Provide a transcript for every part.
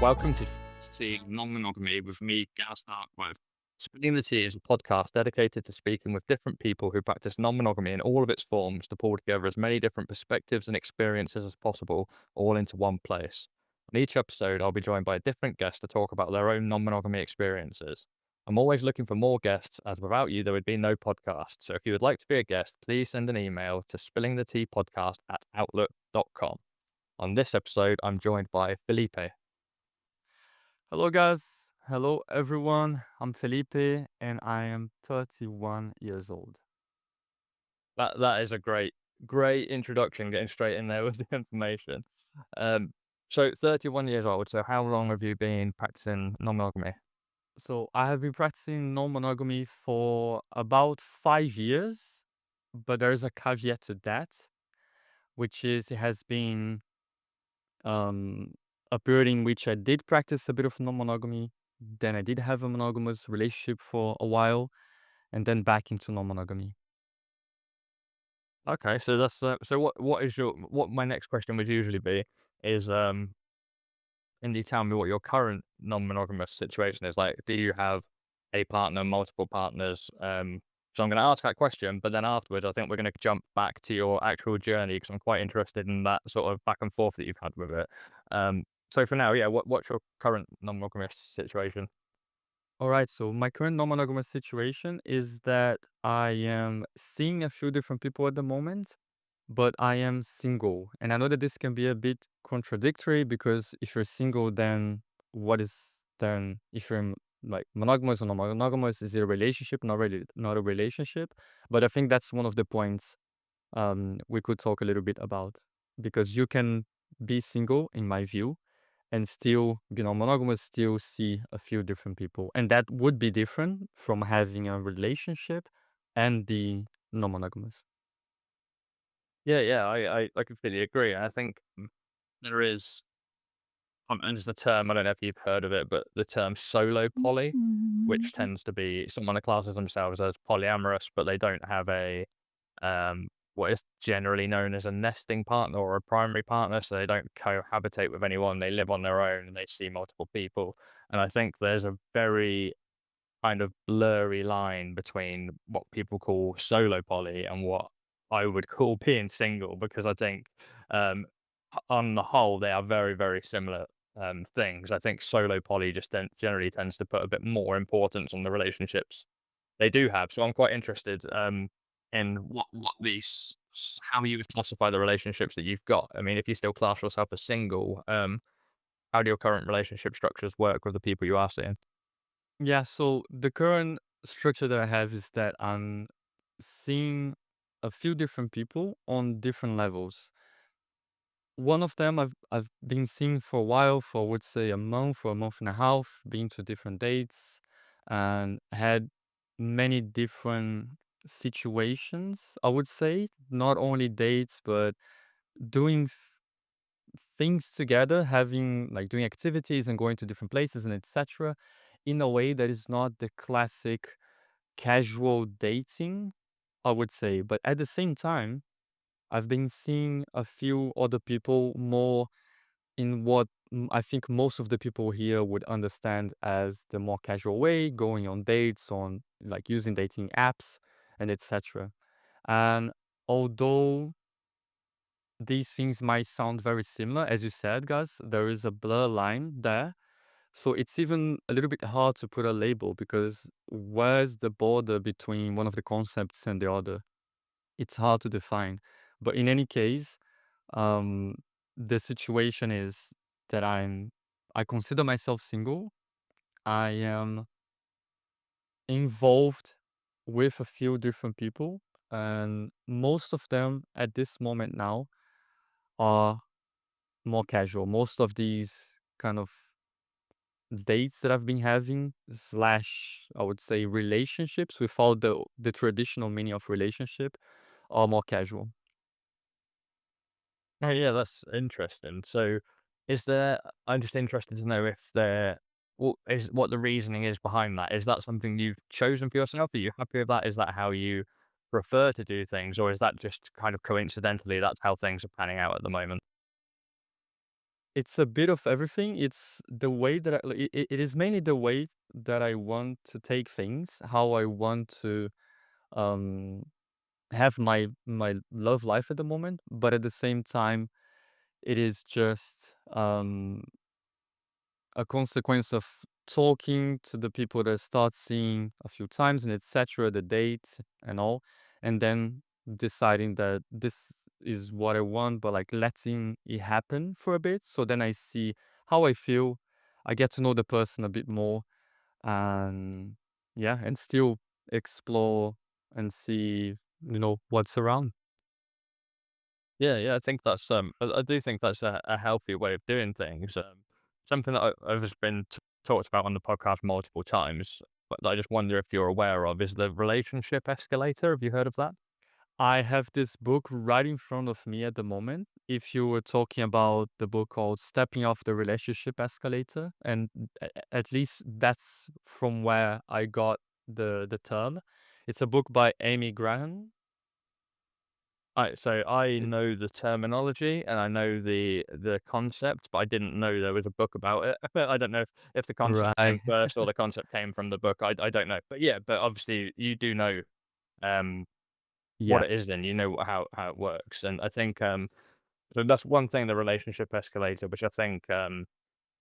Welcome to Non-Monogamy with me, Gaz Darkwood. Spilling the Tea is a podcast dedicated to speaking with different people who practice non-monogamy in all of its forms to pull together as many different perspectives and experiences as possible, all into one place. On each episode, I'll be joined by a different guest to talk about their own non-monogamy experiences. I'm always looking for more guests, as without you, there would be no podcast. So if you would like to be a guest, please send an email to spillingtheteapodcast@outlook.com. On this episode, I'm joined by Felipe. Hello, guys. Hello, everyone. I'm Felipe and I am 31 years old. That is a great introduction, getting straight in there with the information. Um, so 31 years old. So how long have you been practicing non-monogamy? So, I have been practicing non monogamy for about 5 years, but there's a caveat to that, which is it has been um, a period in which I did practice a bit of non monogamy. Then I did have a monogamous relationship for a while, and then back into non monogamy. Okay, so that's so what is your what my next question would usually be is can you tell me what your current non-monogamous situation is like? Do you have a partner, multiple partners? So I'm going to ask that question, but then afterwards, I think we're going to jump back to your actual journey because I'm quite interested in that sort of back and forth that you've had with it. So for now, yeah, what's your current non-monogamous situation? All right, so my current non-monogamous situation is that I am seeing a few different people at the moment, but I am single. And I know that this can be a bit contradictory because if you're single, then if you're like monogamous or non-monogamous, is it a relationship? Not really, not a relationship. But I think that's one of the points we could talk a little bit about because you can be single, in my view, and still, monogamous, still see a few different people. And that would be different from having a relationship and the non-monogamous. Yeah, I completely agree. I think there is, and there's a term, I don't know if you've heard of it, but the term solo poly, which tends to be someone that classes themselves as polyamorous, but they don't have what is generally known as a nesting partner or a primary partner. So they don't cohabitate with anyone. They live on their own and they see multiple people. And I think there's a very kind of blurry line between what people call solo poly and what I would call being single, because I think um, on the whole they are very similar things. I think solo poly just generally tends to put a bit more importance on the relationships they do have. So I'm quite interested in what these how you would classify the relationships that you've got. I mean, if you still class yourself as single, how do your current relationship structures work with the people you are seeing? Yeah, so the current structure that I have is that I'm seeing a few different people on different levels. One of them I've been seeing for a while, for I would say a month or a month and a half, been to different dates and had many different situations, I would say. Not only dates, but doing things together, having like doing activities and going to different places and etc. in a way that is not the classic casual dating, I would say. But at the same time, I've been seeing a few other people more in what I think most of the people here would understand as the more casual way, going on dates, on like using dating apps and etc. And although these things might sound very similar, as you said, guys, there is a blur line there. So it's even a little bit hard to put a label because where's the border between one of the concepts and the other? It's hard to define. But in any case, um, the situation is that I consider myself single. I am involved with a few different people, and most of them at this moment now are more casual. Most of these kind of dates that I've been having slash I would say relationships without the traditional meaning of relationship are more casual. Oh, yeah, that's interesting. So, is there? I'm just interested to know if there, what the reasoning is behind that. Is that something you've chosen for yourself? Are you happy with that? Is that how you prefer to do things, or is that just kind of coincidentally that's how things are panning out at the moment? It's a bit of everything. It's the way that it is mainly the way that I want to take things, how I want to um have my love life at the moment, but at the same time, it is just a consequence of talking to the people that I start seeing a few times and etc., the dates and all, and then deciding that this is what I want, but like letting it happen for a bit. So then I see how I feel. I get to know the person a bit more, and yeah, and still explore and see, what's around. Yeah, yeah, I think that's, I do think that's a healthy way of doing things. Something that I've been talked about on the podcast multiple times, but I just wonder if you're aware of is the relationship escalator. Have you heard of that? I have this book right in front of me at the moment. If you were talking about the book called Stepping Off the Relationship Escalator, and at least that's from where I got the term. It's a book by Amy Graham. So I Is know the terminology and I know the concept, but I didn't know there was a book about it. I don't know if the concept came right. first or the concept came from the book. I don't know, but yeah, but obviously you do know um what Yeah. it is. Then you know how it works, and I think so that's one thing, the relationship escalator, which I think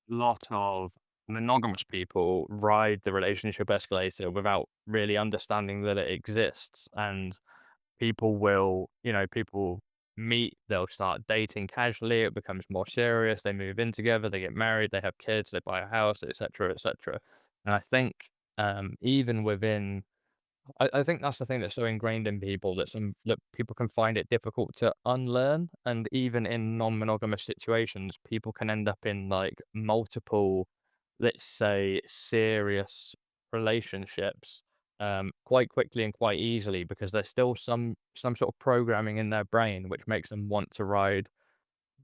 lot of monogamous people ride the relationship escalator without really understanding that it exists. And people will, people meet, they'll start dating casually, it becomes more serious, they move in together, they get married, they have kids, they buy a house, etc., etc. And I think even within I think that's the thing that's so ingrained in people that people can find it difficult to unlearn, and even in non-monogamous situations, people can end up in, like, multiple, let's say, serious relationships, quite quickly and quite easily because there's still some sort of programming in their brain which makes them want to ride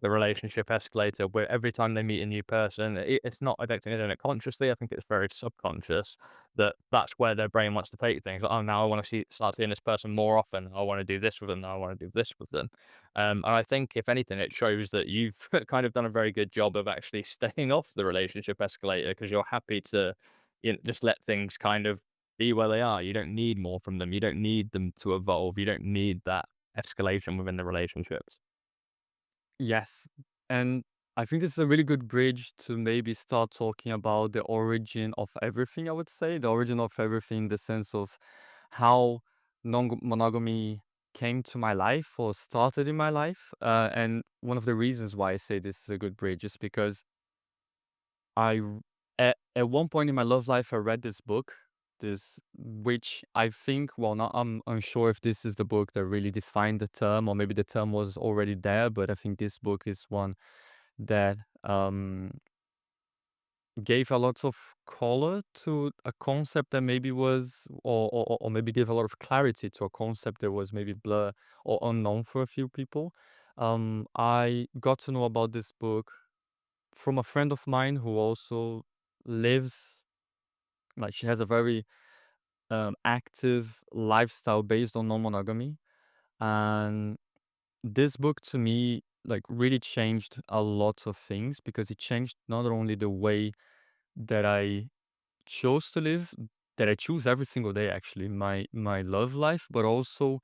the relationship escalator where every time they meet a new person, it's not, I don't think they're doing it consciously. I think it's very subconscious that that's where their brain wants to take things. Like, oh, now I want to start seeing this person more often. I want to do this with them. Now I want to do this with them. And I think if anything, it shows that you've kind of done a very good job of actually staying off the relationship escalator because you're happy to, just let things kind of be where they are. You don't need more from them. You don't need them to evolve. You don't need that escalation within the relationships. Yes. And I think this is a really good bridge to maybe start talking about the origin of everything, I would say. The origin of everything in the sense of how non-monogamy came to my life or started in my life. And one of the reasons why I say this is a good bridge is because at one point in my love life, I read this book, this which I think, well, not, I'm unsure if this is the book that really defined the term, or maybe the term was already there, but I think this book is one that gave a lot of color to a concept that maybe was, or maybe gave a lot of clarity to a concept that was maybe blur or unknown for a few people. I got to know about this book from a friend of mine who also lives, like, she has a very active lifestyle based on non-monogamy. And this book to me, like, really changed a lot of things because it changed not only the way that I chose to live, that I choose every single day actually, my love life, but also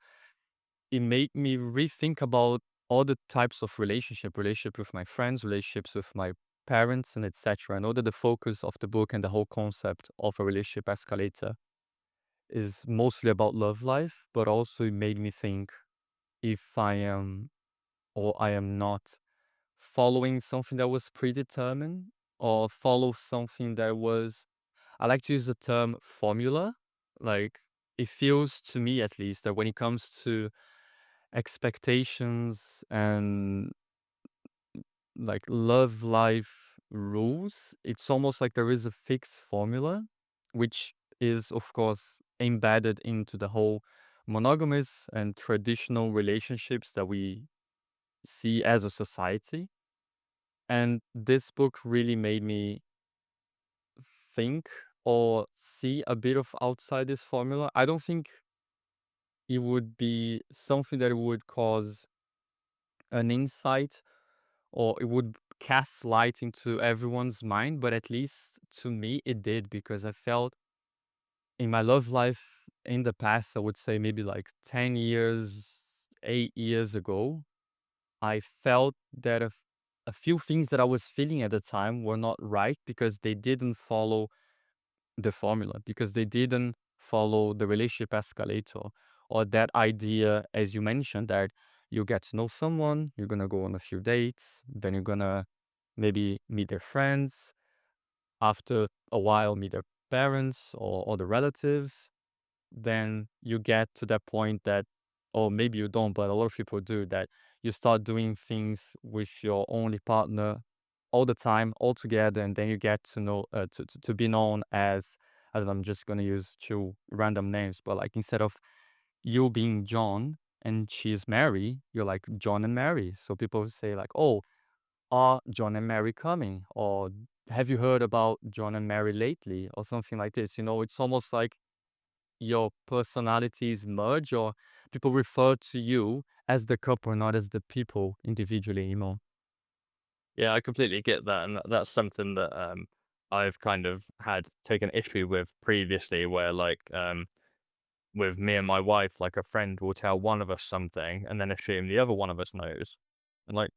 it made me rethink about all the types of relationship with my friends, relationships with my parents, and etc. I know that the focus of the book and the whole concept of a relationship escalator is mostly about love life, but also it made me think if I am or I am not following something that was predetermined, or follow something that was, I like to use the term formula. Like, it feels to me at least that when it comes to expectations and like love life rules, it's almost like there is a fixed formula, which is, of course, embedded into the whole monogamous and traditional relationships that we see as a society. And this book really made me think or see a bit of outside this formula. I don't think it would be something that would cause an insight, or it would cast light into everyone's mind, but at least to me it did, because I felt in my love life in the past, I would say maybe like 10 years, 8 years ago, I felt that a few things that I was feeling at the time were not right because they didn't follow the formula, because they didn't follow the relationship escalator, or that idea, as you mentioned, that you get to know someone, you're gonna go on a few dates, then you're gonna maybe meet their friends, after a while meet their parents or the relatives, then you get to that point that, or maybe you don't, but a lot of people do, that you start doing things with your only partner all the time, all together, and then you get to know, to be known as, I don't know, I'm just gonna use two random names, but like instead of you being John and she's Mary, you're like John and Mary. So people say like, oh, are John and Mary coming? Or have you heard about John and Mary lately? Or something like this. You know, it's almost like your personalities merge, or people refer to you as the couple, not as the people individually anymore. Yeah, I completely get that, and that's something that I've kind of had taken issue with previously, where with me and my wife, like a friend will tell one of us something and then assume the other one of us knows. And like,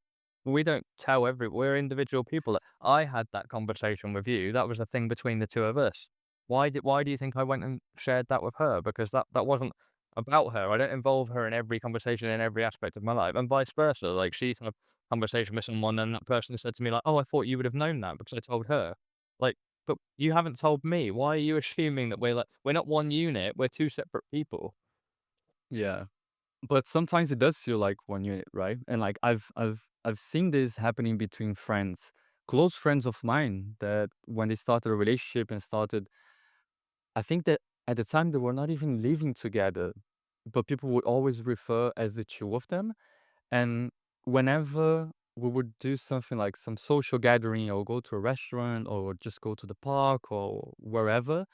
we don't tell we're individual people. Like, I had that conversation with you. That was a thing between the two of us. Why do you think I went and shared that with her? Because that wasn't about her. I don't involve her in every conversation in every aspect of my life, and vice versa. Like, she's had a conversation with someone and that person said to me like, "Oh, I thought you would have known that because I told her." Like, but you haven't told me. Why are you assuming that we're not one unit, we're two separate people? Yeah. But sometimes it does feel like one unit, right? And like I've seen this happening between friends, close friends of mine, that when they started a relationship and started, I think that at the time they were not even living together, but people would always refer as the two of them. And whenever we would do something like some social gathering, or go to a restaurant, or just go to the park or wherever,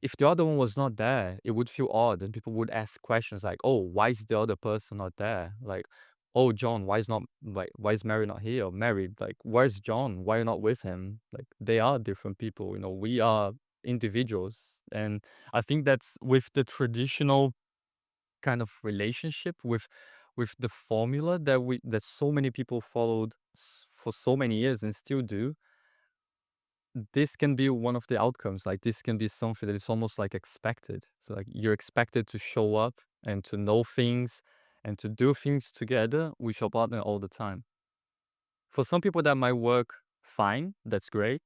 if the other one was not there, it would feel odd, and people would ask questions like, "Oh, why is the other person not there?" Like, "Oh, John, why is Mary not here?" Or, "Mary, like, where's John? Why are you not with him?" Like, they are different people, you know, we are individuals. And I think that's with the traditional kind of relationship, with the formula that so many people followed for so many years and still do. This can be one of the outcomes. Like, this can be something that is almost like expected. So like you're expected to show up and to know things and to do things together with your partner all the time. For some people that might work fine, that's great,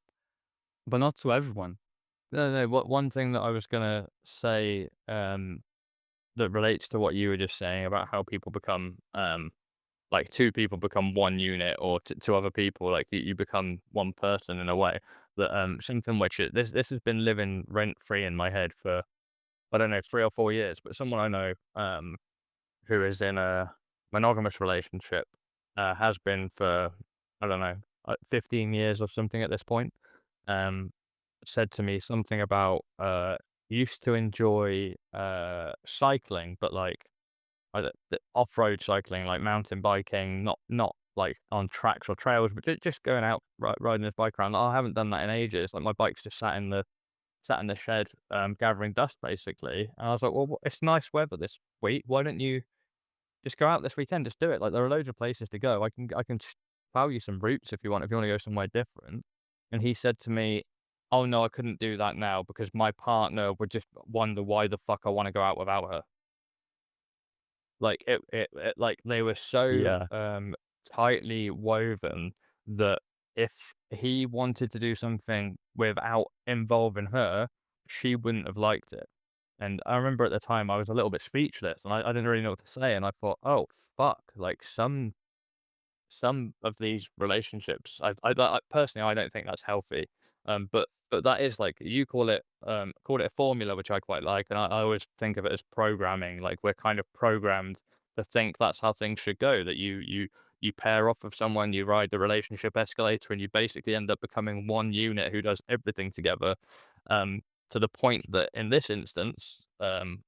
but not to everyone. No, no. What one thing that I was gonna say that relates to what you were just saying about how people become like two people become one unit, or to other people, like you become one person in a way. That something which this has been living rent free in my head for I don't know 3 or 4 years. But someone I know who is in a monogamous relationship, has been for, I don't know, 15 years or something at this point, um, said to me something about, used to enjoy, cycling, but like, the off-road cycling, like mountain biking, not like on tracks or trails, but just going out riding this bike around. I haven't done that in ages. Like, my bike's just sat in the shed, gathering dust basically. And I was like, well, it's nice weather this week. Why don't you just go out this weekend, just do it. Like, there are loads of places to go. I can tell you some routes if you wanna go somewhere different. And he said to me, "Oh, no, I couldn't do that now because my partner would just wonder why the fuck I wanna go out without her." Like, it like, they were so, Yeah. tightly woven that if he wanted to do something without involving her, she wouldn't have liked it. And I remember at the time I was a little bit speechless, and I didn't really know what to say, and I thought, "Oh, fuck." Like, some of these relationships, personally, I don't think that's healthy. But that is like you call it a formula, which I quite like, and I always think of it as programming. Like, we're kind of programmed to think that's how things should go. That you pair off with someone, you ride the relationship escalator, and you basically end up becoming one unit who does everything together. Um, to the point that in this instance,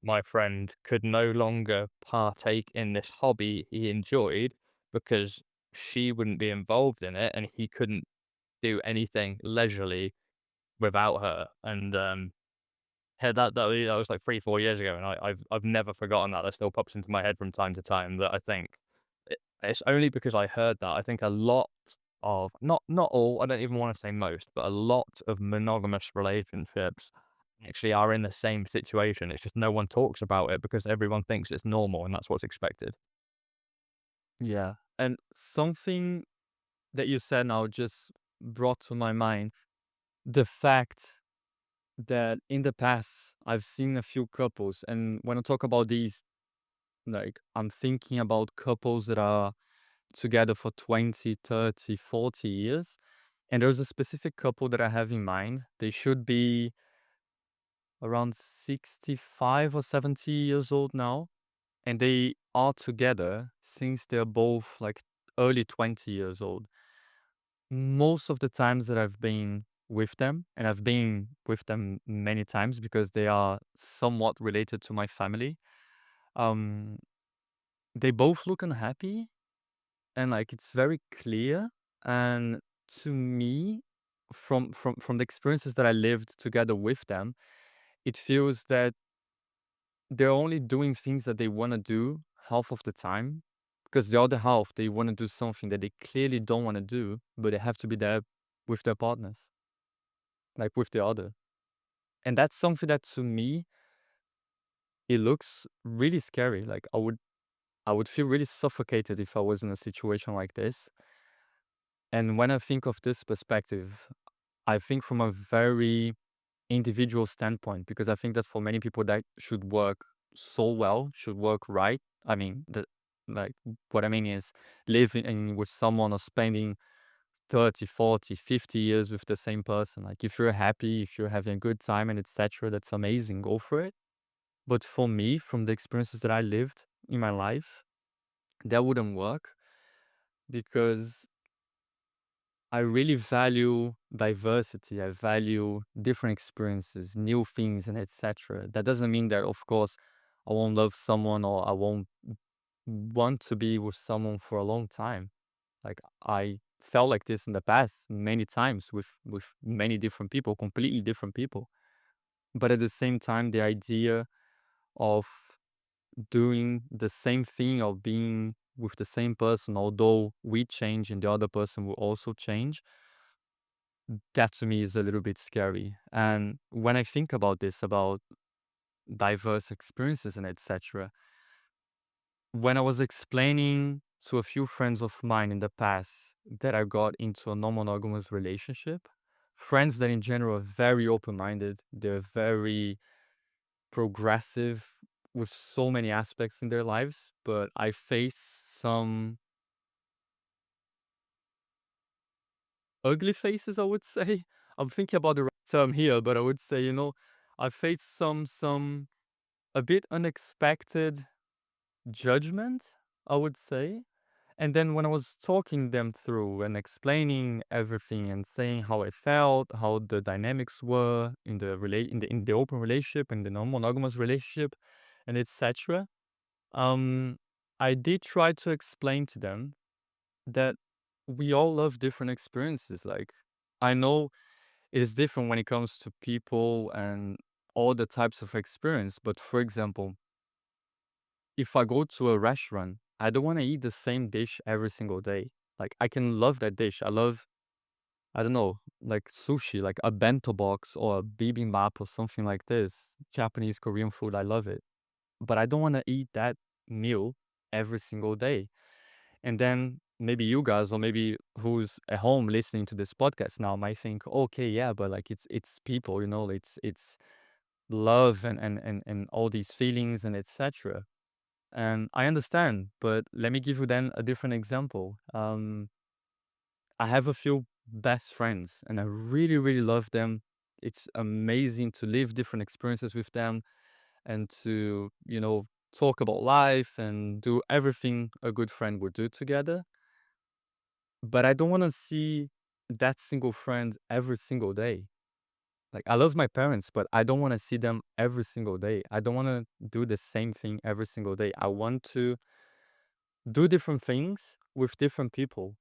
my friend could no longer partake in this hobby he enjoyed because she wouldn't be involved in it, and he couldn't do anything leisurely without her. And yeah, that was like 3, 4 years ago, and I've never forgotten that. That still pops into my head from time to time. That I think it's only because I heard that. I think a lot of, not all, I don't even want to say most, but a lot of monogamous relationships actually are in the same situation. It's just no one talks about it because everyone thinks it's normal and that's what's expected. Yeah. And something that you said now just brought to my mind the fact that in the past I've seen a few couples, and when I talk about these, like I'm thinking about couples that are together for 20, 30, 40 years. And there's a specific couple that I have in mind. They should be around 65 or 70 years old now. And they are together since they're both like early 20 years old. Most of the times that I've been with them, and I've been with them many times because they are somewhat related to my family, um, they both look unhappy, and like it's very clear. And to me, from the experiences that I lived together with them, it feels that they're only doing things that they want to do half of the time, because the other half they want to do something that they clearly don't want to do, but they have to be there with their partners, like with the other. And that's something that to me it looks really scary. Like I would feel really suffocated if I was in a situation like this. And when I think of this perspective, I think from a very individual standpoint, because I think that for many people that should work so well, should work right. I mean, like what I mean is living with someone or spending 30, 40, 50 years with the same person. Like if you're happy, if you're having a good time and etc., that's amazing. Go for it. But for me, from the experiences that I lived in my life, that wouldn't work because I really value diversity. I value different experiences, new things, and etc. That doesn't mean that, of course, I won't love someone or I won't want to be with someone for a long time. Like I felt like this in the past many times with many different people, completely different people. But at the same time, the idea of doing the same thing or being with the same person, although we change and the other person will also change, that to me is a little bit scary. And when I think about this, about diverse experiences and etc., when I was explaining to a few friends of mine in the past that I got into a non-monogamous relationship, friends that in general are very open-minded, they're very progressive with so many aspects in their lives, but I face some ugly faces, I would say. I'm thinking about the right term here, but I would say, I faced some a bit unexpected judgment, I would say. And then when I was talking them through and explaining everything and saying how I felt, how the dynamics were in the in the open relationship and the non-monogamous relationship and etc., um, I did try to explain to them that we all love different experiences. Like I know it is different when it comes to people and all the types of experience, but for example, if I go to a restaurant, I don't wanna eat the same dish every single day. Like, I can love that dish. I love, I don't know, like sushi, like a bento box or a bibimbap or something like this. Japanese, Korean food, I love it. But I don't wanna eat that meal every single day. And then maybe you guys or maybe who's at home listening to this podcast now might think, "Okay, yeah, but like it's people, it's love and all these feelings and etc." And I understand, but let me give you then a different example. I have a few best friends and I really, really love them. It's amazing to live different experiences with them and to, talk about life and do everything a good friend would do together. But I don't want to see that single friend every single day. Like, I love my parents, but I don't want to see them every single day. I don't want to do the same thing every single day. I want to do different things, with different people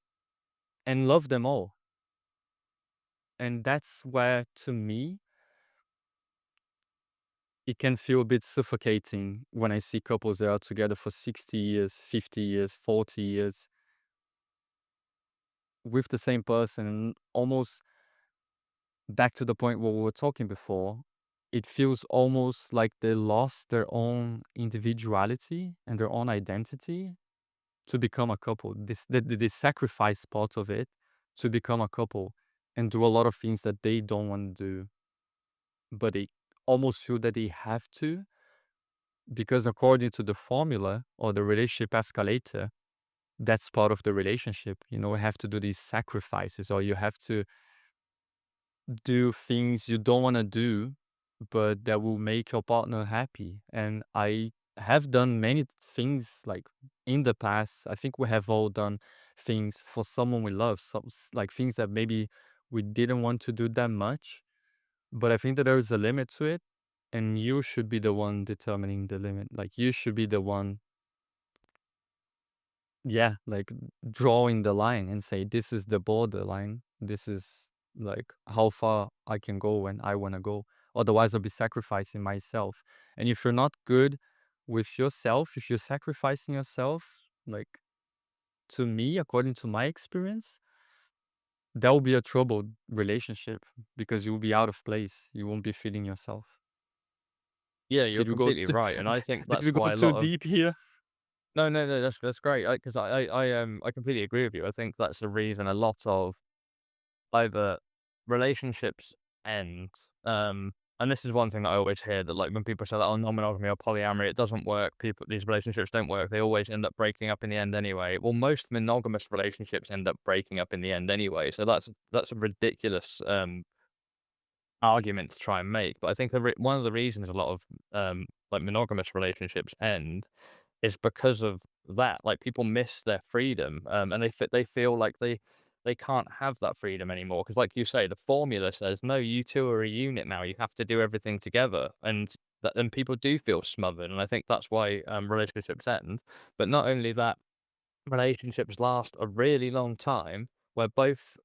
and love them all. And that's where, to me, it can feel a bit suffocating when I see couples that are together for 60 years, 50 years, 40 years with the same person, and almost back to the point where we were talking before, it feels almost like they lost their own individuality and their own identity to become a couple. They sacrifice part of it to become a couple and do a lot of things that they don't want to do, but they almost feel that they have to because according to the formula or the relationship escalator, that's part of the relationship. You know, you have to do these sacrifices or you have to do things you don't want to do, but that will make your partner happy. And I have done many things like in the past. I think we have all done things for someone we love, like things that maybe we didn't want to do that much. But I think that there is a limit to it, and you should be the one determining the limit. Like you should be the one, yeah, like drawing the line and say, this is the borderline. This is like how far I can go when I want to go. Otherwise, I'll be sacrificing myself. And if you're not good with yourself, if you're sacrificing yourself, like to me, according to my experience, that will be a troubled relationship because you'll be out of place. You won't be feeling yourself. Yeah, you're Did we go completely right, and I think did that's we go why a too lot of deep here? no, no, no, that's great. Because I completely agree with you. I think that's the reason a lot of either relationships end, and this is one thing that I always hear that like when people say that oh non-monogamy or polyamory it doesn't work, people these relationships don't work. They always end up breaking up in the end anyway. Well, most monogamous relationships end up breaking up in the end anyway. So that's a ridiculous argument to try and make. But I think one of the reasons a lot of like monogamous relationships end is because of that. Like people miss their freedom, and they feel like they can't have that freedom anymore. Because, like you say, the formula says no, you two are a unit now. You have to do everything together, and people do feel smothered. And I think that's why relationships end. But not only that, relationships last a really long time where both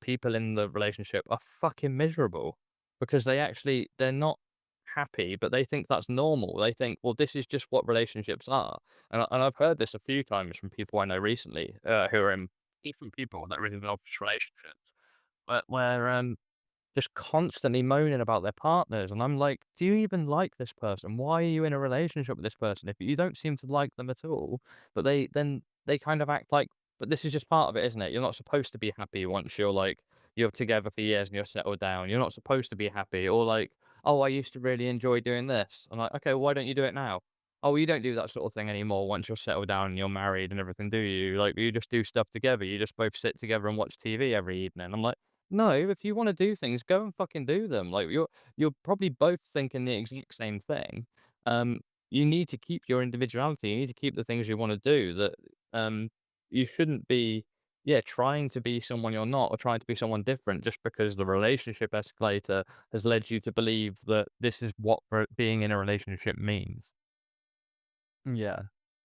people in the relationship are fucking miserable because they're not happy, but they think that's normal. They think, well, this is just what relationships are. And I've heard this a few times from people I know recently who are in different people that are in obvious relationships, where just constantly moaning about their partners, and I'm like, "Do you even like this person? Why are you in a relationship with this person if you don't seem to like them at all?" But they kind of act like, "But this is just part of it, isn't it? You're not supposed to be happy once you're together for years and you're settled down. You're not supposed to be happy." Or like, "Oh, I used to really enjoy doing this." I'm like, "Okay, why don't you do it now?" "Oh, you don't do that sort of thing anymore once you're settled down and you're married and everything, do you? Like, you just do stuff together. You just both sit together and watch TV every evening." I'm like, no, if you wanna do things, go and fucking do them. Like, you're probably both thinking the exact same thing. Um, you need to keep your individuality. You need to keep the things you wanna do that, um, you shouldn't be, yeah, trying to be someone you're not or trying to be someone different just because the relationship escalator has led you to believe that this is what being in a relationship means. Yeah.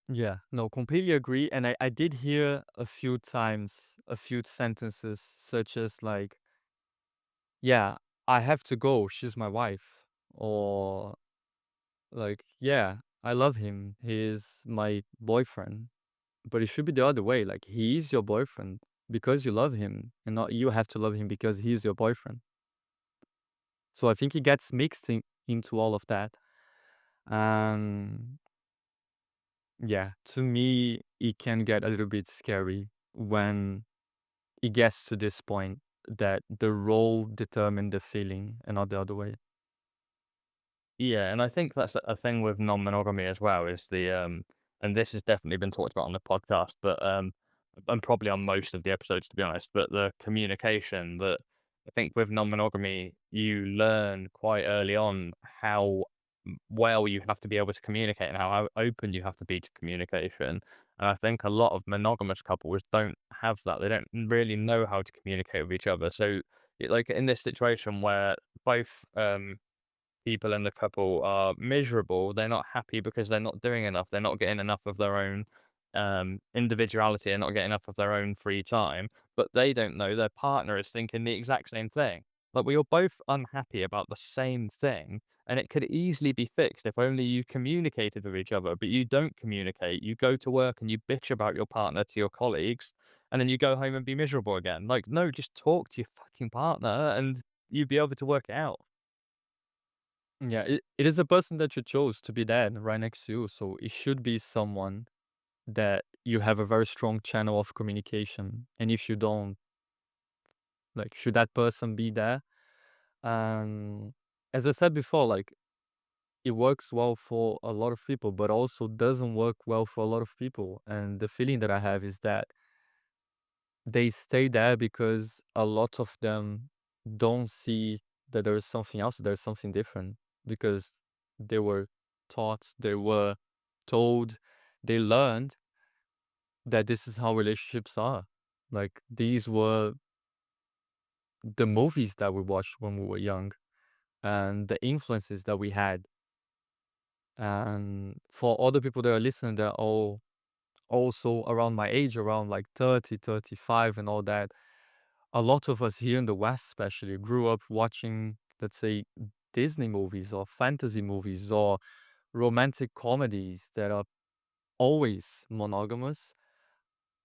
Yeah. No, completely agree. And I did hear a few times a few sentences such as like, yeah, I have to go. She's my wife. Or like, yeah, I love him. He's my boyfriend. But it should be the other way. Like he is your boyfriend because you love him and not you have to love him because he's your boyfriend. So I think it gets mixed into all of that. And yeah, to me, it can get a little bit scary when it gets to this point that the role determine the feeling and not the other way. Yeah, and I think that's a thing with non-monogamy as well is and this has definitely been talked about on the podcast, but and probably on most of the episodes to be honest, but the communication that I think with non-monogamy you learn quite early on how well you have to be able to communicate and how open you have to be to communication. And I think a lot of monogamous couples don't have that. They don't really know how to communicate with each other. So, like in this situation where both people in the couple are miserable, they're not happy because they're not doing enough. They're not getting enough of their own individuality and not get enough of their own free time, but they don't know their partner is thinking the exact same thing. Like, we are both unhappy about the same thing, and it could easily be fixed if only you communicated with each other, but you don't communicate. You go to work and you bitch about your partner to your colleagues, and then you go home and be miserable again. Like, no, just talk to your fucking partner and you'd be able to work it out. Yeah, it is a person that you chose to be there right next to you, so it should be someone that you have a very strong channel of communication. And if you don't, like, should that person be there? Um, as I said before, like, it works well for a lot of people, but also doesn't work well for a lot of people. And the feeling that I have is that they stay there because a lot of them don't see that there is something else, there's something different, because they were taught, they were told, they learned that this is how relationships are. Like, these were the movies that we watched when we were young and the influences that we had. And for other people that are listening, they're all also around my age, around like 30, 35, and all that. A lot of us here in the West, especially, grew up watching, let's say, Disney movies or fantasy movies or romantic comedies that are always monogamous.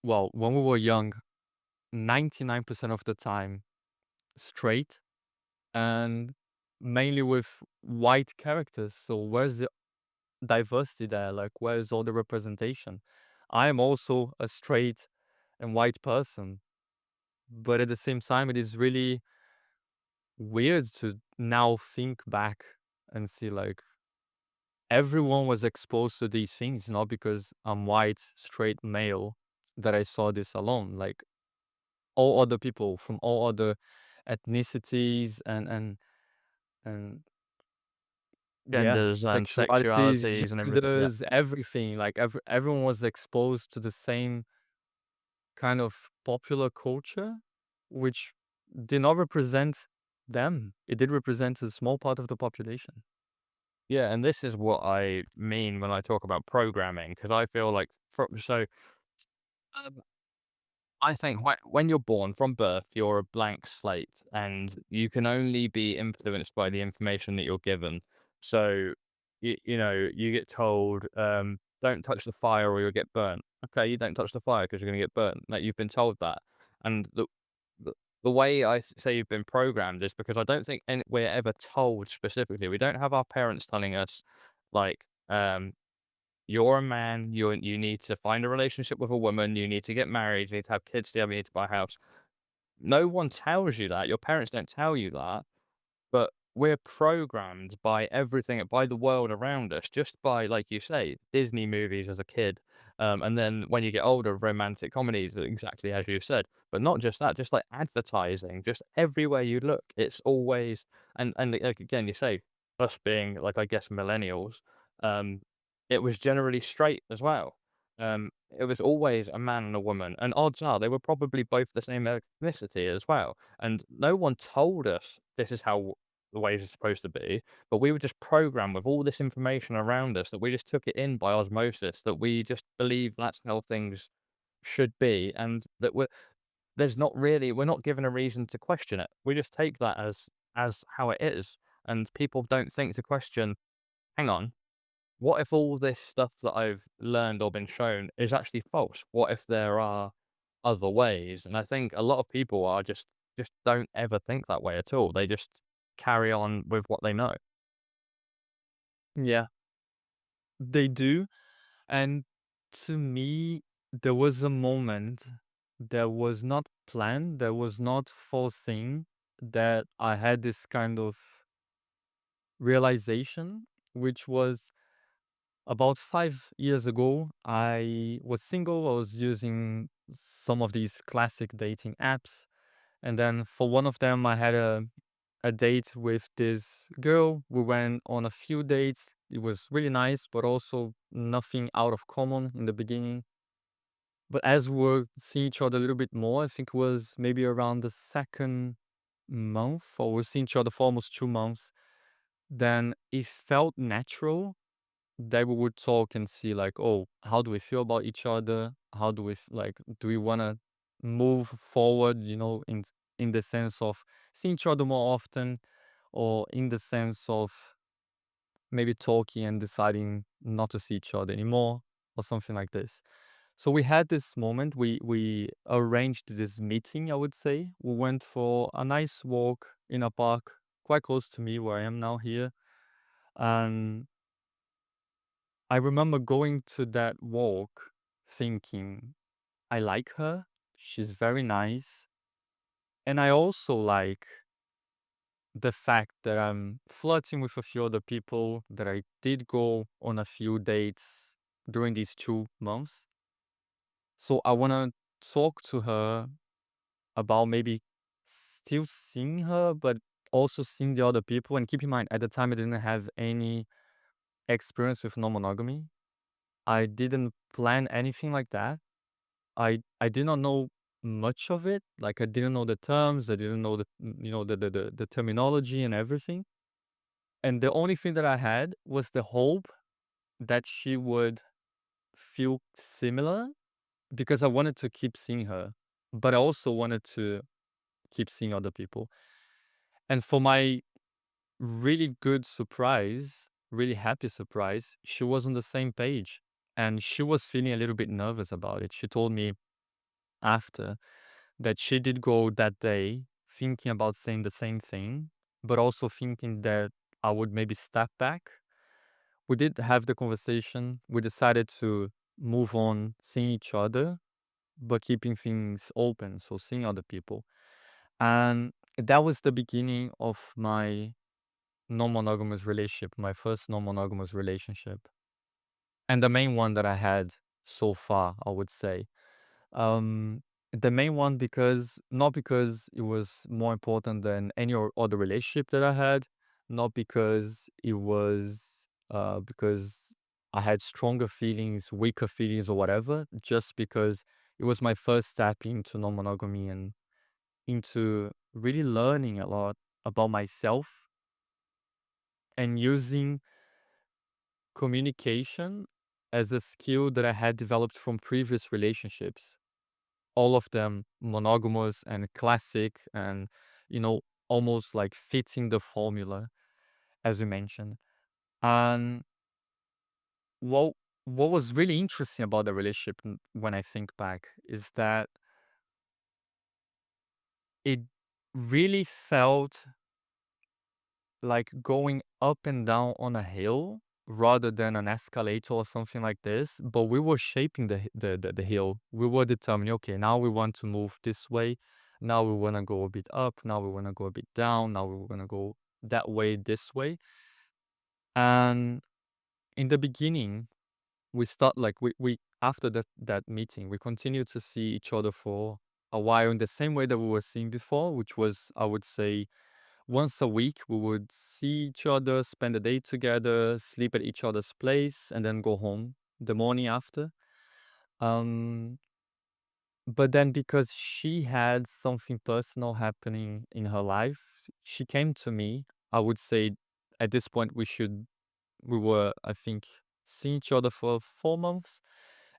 Well, when we were young, 99% of the time straight and mainly with white characters. So where's the diversity there? Like, where's all the representation? I am also a straight and white person, but at the same time, it is really weird to now think back and see like everyone was exposed to these things, not because I'm white, straight male that I saw this alone. Like all other people from all other ethnicities and yeah, Genders and sexualities, sexualities and everything. Yeah. genders, everything. Like everyone was exposed to the same kind of popular culture, which did not represent them. It did represent a small part of the population. Yeah, and this is what I mean when I talk about programming, because I feel like um, I think when you're born from birth, you're a blank slate, and you can only be influenced by the information that you're given. So, you get told, "Don't touch the fire or you'll get burnt." Okay, you don't touch the fire because you're gonna get burnt. Like, you've been told that, and the, the way say you've been programmed is because I don't think we're ever told specifically. We don't have our parents telling us, like, you're a man, you need to find a relationship with a woman, you need to get married, you need to have kids together, you need to buy a house. No one tells you that, your parents don't tell you that, but we're programmed by everything, by the world around us, just by, like you say, Disney movies as a kid, and then when you get older, romantic comedies, exactly as you said. But not just that, just like advertising, just everywhere you look, it's always like again, you say us being like I guess millennials, um, it was generally straight as well. It was always a man and a woman, and odds are they were probably both the same ethnicity as well. And no one told us this is how the ways it's supposed to be, but we were just programmed with all this information around us that we just took it in by osmosis, that we just believe that's how things should be, and that we're not given a reason to question it. We just take that as how it is, and people don't think to question, hang on, what if all this stuff that I've learned or been shown is actually false? What if there are other ways? And I think a lot of people are just don't ever think that way at all. They just carry on with what they know. Yeah, they do. And to me, there was a moment that was not planned, that was not foreseen, that I had this kind of realization, which was about 5 years ago. I was single, I was using some of these classic dating apps. And then for one of them, I had a date with this girl. We went on a few dates. It was really nice, but also nothing out of common in the beginning. But as we were seeing each other a little bit more, I think it was maybe around the second month, or we're seeing each other for almost 2 months, then it felt natural that we would talk and see like, oh, how do we feel about each other? How do we like, do we want to move forward, in the sense of seeing each other more often, or in the sense of maybe talking and deciding not to see each other anymore, or something like this. So we had this moment. We arranged this meeting, I would say. We went for a nice walk in a park quite close to me where I am now here. And I remember going to that walk thinking, I like her. She's very nice. And I also like the fact that I'm flirting with a few other people, that I did go on a few dates during these 2 months. So I want to talk to her about maybe still seeing her, but also seeing the other people. And keep in mind, at the time, I didn't have any experience with non monogamy. I didn't plan anything like that. I did not know much of it. Like I didn't know the terms. I didn't know the terminology and everything. And the only thing that I had was the hope that she would feel similar, because I wanted to keep seeing her, but I also wanted to keep seeing other people. And for my really good surprise, really happy surprise, she was on the same page, and she was feeling a little bit nervous about it. She told me after that she did go that day thinking about saying the same thing, but also thinking that I would maybe step back. We did have the conversation. We decided to move on seeing each other, but keeping things open, so seeing other people. And that was the beginning of my non-monogamous relationship, my first non-monogamous relationship, and the main one that I had so far, I would say. Um, the main one, because not because it was more important than any other relationship that I had, not because it was because I had stronger feelings, weaker feelings, or whatever, just because it was my first step into non-monogamy and into really learning a lot about myself and using communication as a skill that I had developed from previous relationships, all of them monogamous and classic and, you know, almost like fitting the formula, as we mentioned. And what what was really interesting about the relationship when I think back is that it really felt like going up and down on a hill rather than an escalator or something like this. But we were shaping the hill. We were determining, okay, now we want to move this way. Now we want to go a bit up. Now we want to go a bit down. Now we want to go that way, this way. And in the beginning, we start like we after that meeting, we continued to see each other for a while in the same way that we were seeing before, which was, I would say, once a week, we would see each other, spend the day together, sleep at each other's place, and then go home the morning after. Um, but then because she had something personal happening in her life, she came to me. I would say at this point we were, I think, seeing each other for 4 months.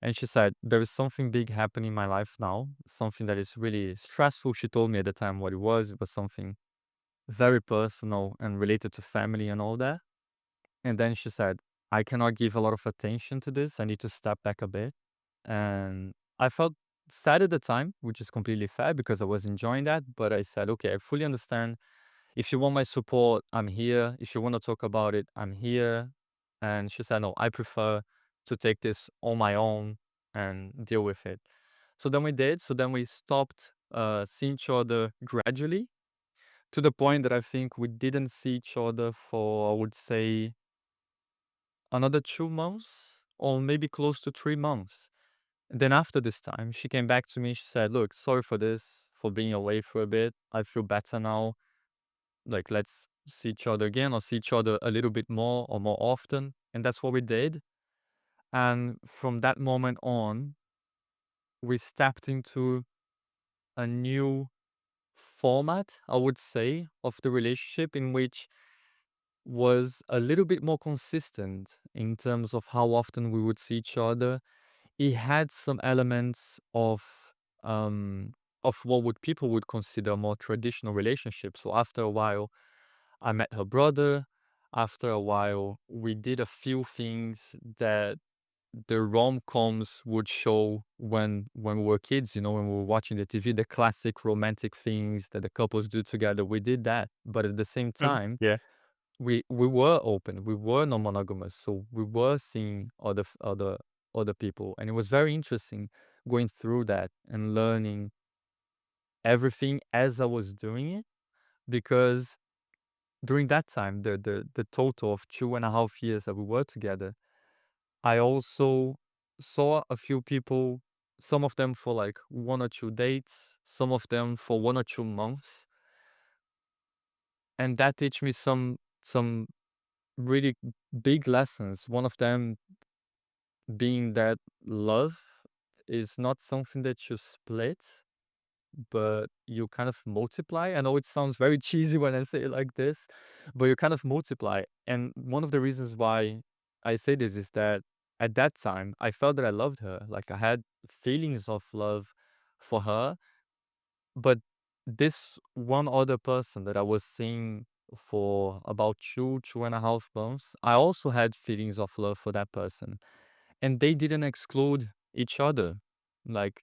And she said, there is something big happening in my life now, something that is really stressful. She told me at the time what it was. It was something very personal and related to family and all that. And then she said, I cannot give a lot of attention to this. I need to step back a bit. And I felt sad at the time, which is completely fair because I was enjoying that. But I said, okay, I fully understand. If you want my support, I'm here. If you want to talk about it, I'm here. And she said, no, I prefer to take this on my own and deal with it. So then we did. So then we stopped seeing each other gradually, to the point that I think we didn't see each other for, I would say, another 2 months or maybe close to 3 months. And then after this time, she came back to me. She said, look, sorry for this, for being away for a bit. I feel better now. Like, let's see each other again or see each other a little bit more or more often. And that's what we did. And from that moment on, we stepped into a new format, I would say, of the relationship, in which was a little bit more consistent in terms of how often we would see each other. It had some elements um of what would people would consider more traditional relationships. So after a while, I met her brother. After a while, we did a few things that the rom-coms would show when we were kids, when we were watching the TV, the classic romantic things that the couples do together. We did that, but at the same Mhm. time, Yeah. we were open. We were non-monogamous, so we were seeing other people, and it was very interesting going through that and learning everything as I was doing it, because during that time, the total of 2.5 years that we were together, I also saw a few people, some of them for like 1 or 2 dates, some of them for 1 or 2 months, and that teach me some really big lessons. One of them being that love is not something that you split, but you kind of multiply. I know it sounds very cheesy when I say it like this, but you kind of multiply. And one of the reasons why I say this is that at that time, I felt that I loved her. Like I had feelings of love for her, but this one other person that I was seeing for about 2.5 months, I also had feelings of love for that person, and they didn't exclude each other. Like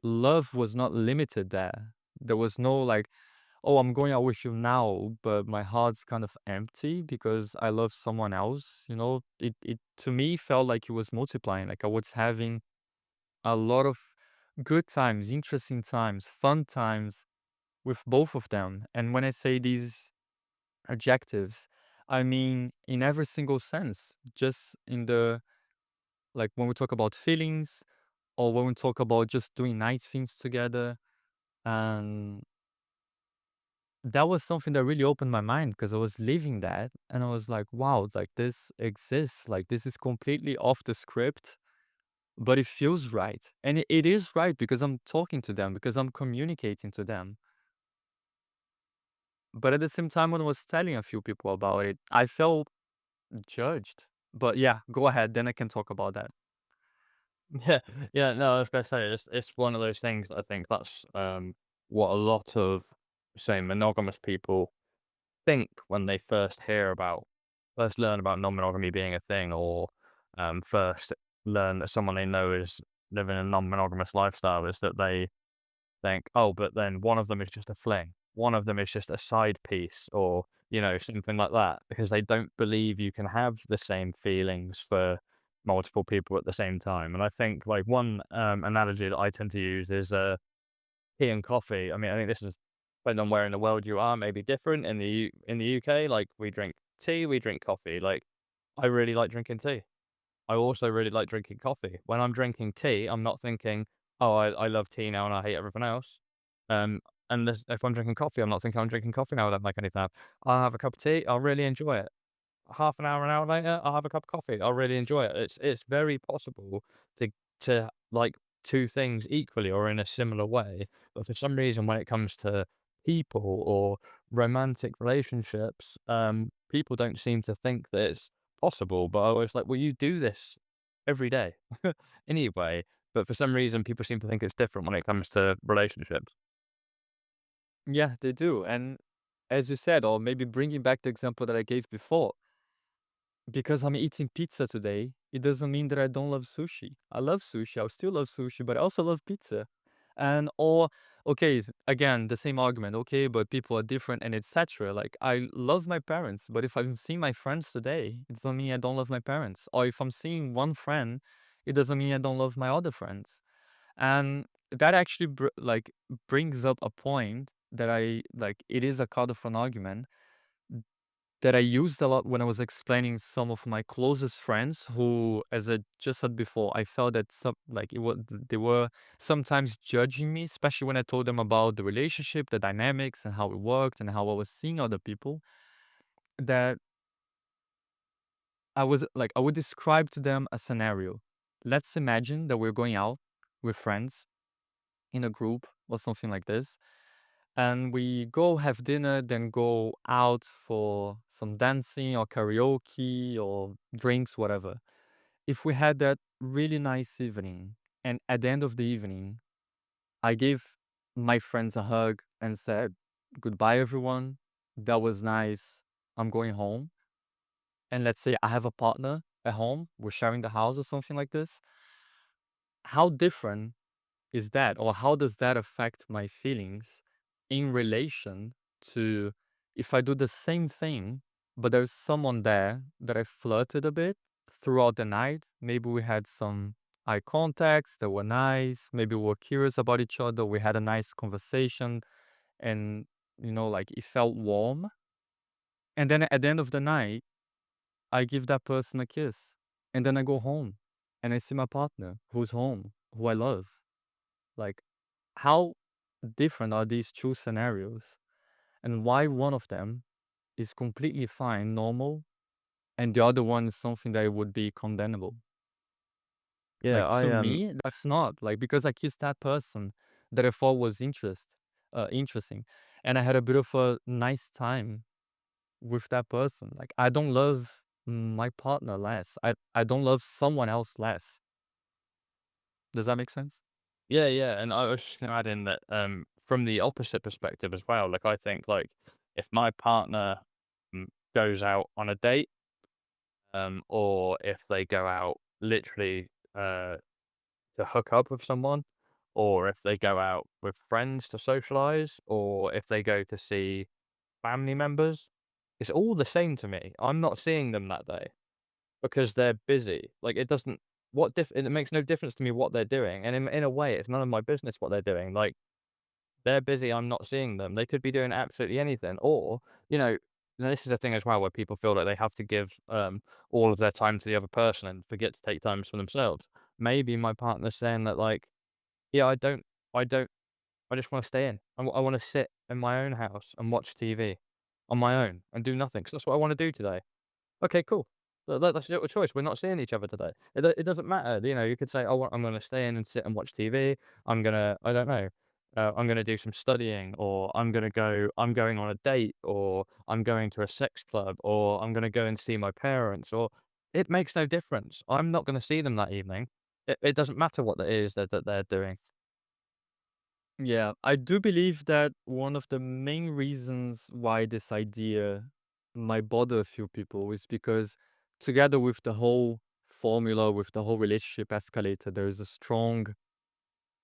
love was not limited there. There was no like, oh, I'm going out with you now, but my heart's kind of empty because I love someone else. It to me felt like it was multiplying. Like I was having a lot of good times, interesting times, fun times with both of them. And when I say these adjectives, I mean in every single sense, just in the like when we talk about feelings or when we talk about just doing nice things together. And that was something that really opened my mind because I was living that and I was like, wow, like this exists. Like this is completely off the script, but it feels right. And it is right because I'm talking to them, because I'm communicating to them. But at the same time, when I was telling a few people about it, I felt judged. But yeah, go ahead. Then I can talk about that. Yeah, yeah, no, I was gonna say it's one of those things that I think that's what a lot of say monogamous people think when they first learn about non-monogamy being a thing, or first learn that someone they know is living a non-monogamous lifestyle, is that they think, oh, but then one of them is just a fling, one of them is just a side piece, or something like that, because they don't believe you can have the same feelings for multiple people at the same time. And I think like one analogy that I tend to use is tea and coffee. I mean, I think this is depending on where in the world you are, maybe different. In the UK, like we drink tea, we drink coffee. Like I really like drinking tea. I also really like drinking coffee. When I'm drinking tea, I'm not thinking, "Oh, I love tea now and I hate everything else." Um, and if I'm drinking coffee, I'm not thinking I'm drinking coffee now, I don't like anything else. I'll have a cup of tea, I'll really enjoy it. Half an hour later, I'll have a cup of coffee, I'll really enjoy it. It's very possible to like 2 things equally or in a similar way, but for some reason, when it comes to people or romantic relationships, people don't seem to think that it's possible, but I was like, "Well, you do this every day anyway," but for some reason, people seem to think it's different when it comes to relationships. Yeah, they do. And as you said, or maybe bringing back the example that I gave before, because I'm eating pizza today, it doesn't mean that I don't love sushi. I love sushi. I still love sushi, but I also love pizza. And or okay, again, the same argument. Okay, but people are different and etc. Like I love my parents, but if I'm seeing my friends today, it doesn't mean I don't love my parents. Or if I'm seeing one friend, it doesn't mean I don't love my other friends. And that actually brings up a point that I like. It is a kind of an argument that I used a lot when I was explaining some of my closest friends who, as I just said before, I felt that they were sometimes judging me, especially when I told them about the relationship, the dynamics, and how it worked, and how I was seeing other people. That I would describe to them a scenario. Let's imagine that we're going out with friends in a group or something like this, and we go have dinner, then go out for some dancing or karaoke or drinks, whatever. If we had that really nice evening, and at the end of the evening, I gave my friends a hug and said, "Goodbye, everyone. That was nice. I'm going home." And let's say I have a partner at home, we're sharing the house or something like this. How different is that, or how does that affect my feelings in relation to if I do the same thing, but there's someone there that I flirted a bit throughout the night? Maybe we had some eye contacts that were nice. Maybe we were curious about each other. We had a nice conversation, and like it felt warm. And then at the end of the night, I give that person a kiss, and then I go home and I see my partner who's home, who I love. Like, how different are these two scenarios, and why one of them is completely fine, normal, and the other one is something that would be condemnable? Yeah, Like, to me, that's not like because I kissed that person that I thought was interesting, and I had a bit of a nice time with that person. Like, I don't love my partner less. I don't love someone else less. Does that make sense? yeah, yeah, and I was just gonna add in that, from the opposite perspective as well, like, I think, like, if my partner, goes out on a date, or if they go out literally, to hook up with someone, or if they go out with friends to socialize, or if they go to see family members, it's all the same to me. I'm not seeing them that day because they're busy. Like, it doesn't it makes no difference to me what they're doing, and in a way, it's none of my business what they're doing. Like, they're busy, I'm not seeing them. They could be doing absolutely anything, or, you know, and this is a thing as well where people feel like they have to give, all of their time to the other person and forget to take times for themselves. Maybe my partner's saying that, like, "Yeah, I don't I just wanna stay in. I wanna sit in my own house and watch TV on my own and do nothing, 'cause that's what I wanna do today." Okay, cool. That's your choice. We're not seeing each other today. It doesn't matter. You could say, "Oh, I'm gonna stay in and sit and watch TV. I don't know, I'm gonna do some studying, or I'm going on a date, or I'm going to a sex club, or I'm gonna go and see my parents," or it makes no difference. I'm not gonna see them that evening. It doesn't matter what it is that they're doing. Yeah, I do believe that one of the main reasons why this idea might bother a few people is because, together with the whole formula, with the whole relationship escalator, there is a strong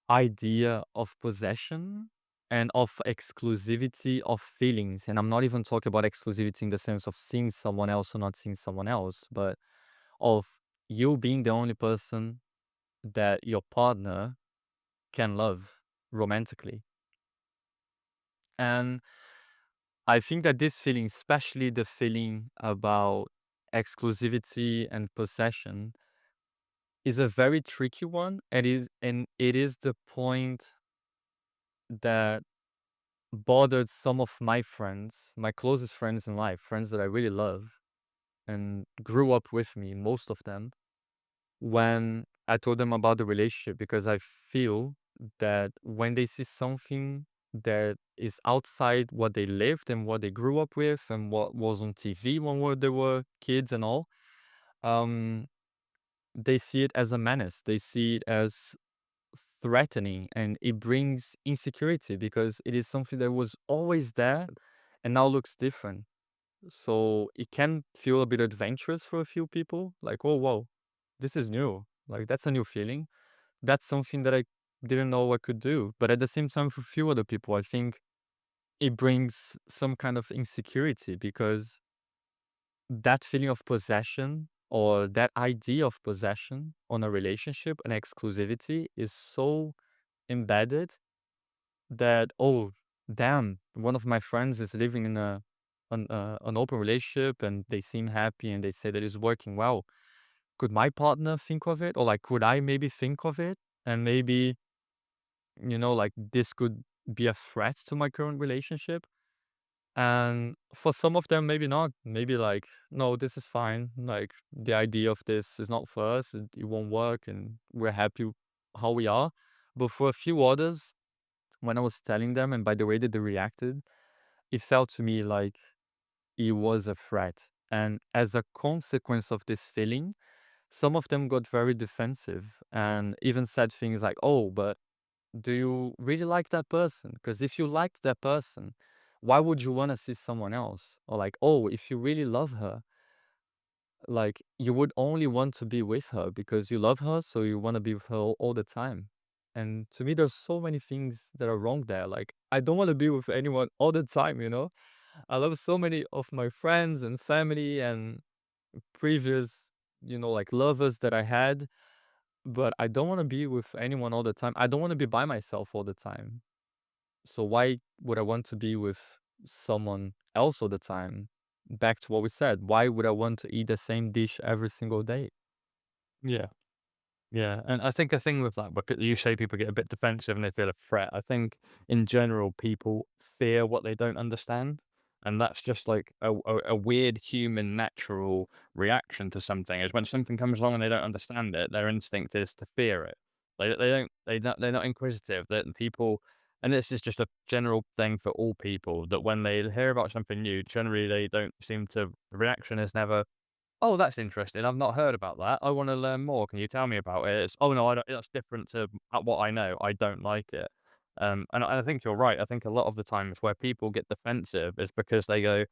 idea of possession and of exclusivity of feelings. And I'm not even talking about exclusivity in the sense of seeing someone else or not seeing someone else, but of you being the only person that your partner can love romantically. And I think that this feeling, especially the feeling about exclusivity and possession, is a very tricky one. And it is the point that bothered some of my friends, my closest friends in life, friends that I really love and grew up with me, most of them, when I told them about the relationship, because I feel that when they see something that is outside what they lived and what they grew up with and what was on TV when they were kids and all, um, they see it as a menace. They see it as threatening, and it brings insecurity because it is something that was always there and now looks different. So it can feel a bit adventurous for a few people, like, oh, whoa, this is new. Like, that's a new feeling. That's something that I didn't know I could do. But at the same time, for few other people, I think it brings some kind of insecurity because that feeling of possession or that idea of possession on a relationship and exclusivity is so embedded that, oh, damn, one of my friends is living in an open relationship and they seem happy and they say that it's working well. Could my partner think of it? Or like, could I maybe think of it? And maybe, like this could be a threat to my current relationship. And for some of them, maybe not. Maybe like, no, this is fine. Like, the idea of this is not for us. It won't work and we're happy how we are. But for a few others, when I was telling them and by the way that they reacted, it felt to me like it was a threat. And as a consequence of this feeling, some of them got very defensive and even said things like, "Oh, but do you really like that person? Because if you liked that person, why would you want to see someone else?" Or like, "Oh, if you really love her, like you would only want to be with her because you love her, so you want to be with her all the time." And to me, there's so many things that are wrong there. Like, I don't want to be with anyone all the time, you know? I love so many of my friends and family and previous, like lovers that I had, but I don't want to be with anyone all the time. I don't want to be by myself all the time. So why would I want to be with someone else all the time? Back to what we said, why would I want to eat the same dish every single day? Yeah. Yeah, and I think a thing with that, because you say people get a bit defensive and they feel a threat. I think in general, people fear what they don't understand, and that's just like a weird human natural reaction to something. Is when something comes along and they don't understand it, their instinct is to fear it. They're not inquisitive. That people, and this is just a general thing for all people, that when they hear about something new, generally they don't seem to. The reaction is never, "Oh, that's interesting. I've not heard about that. I wanna learn more. Can you tell me about it?" It's, "Oh, no, I don't, that's different to what I know. I don't like it." And I think you're right. I think a lot of the times where people get defensive is because they go,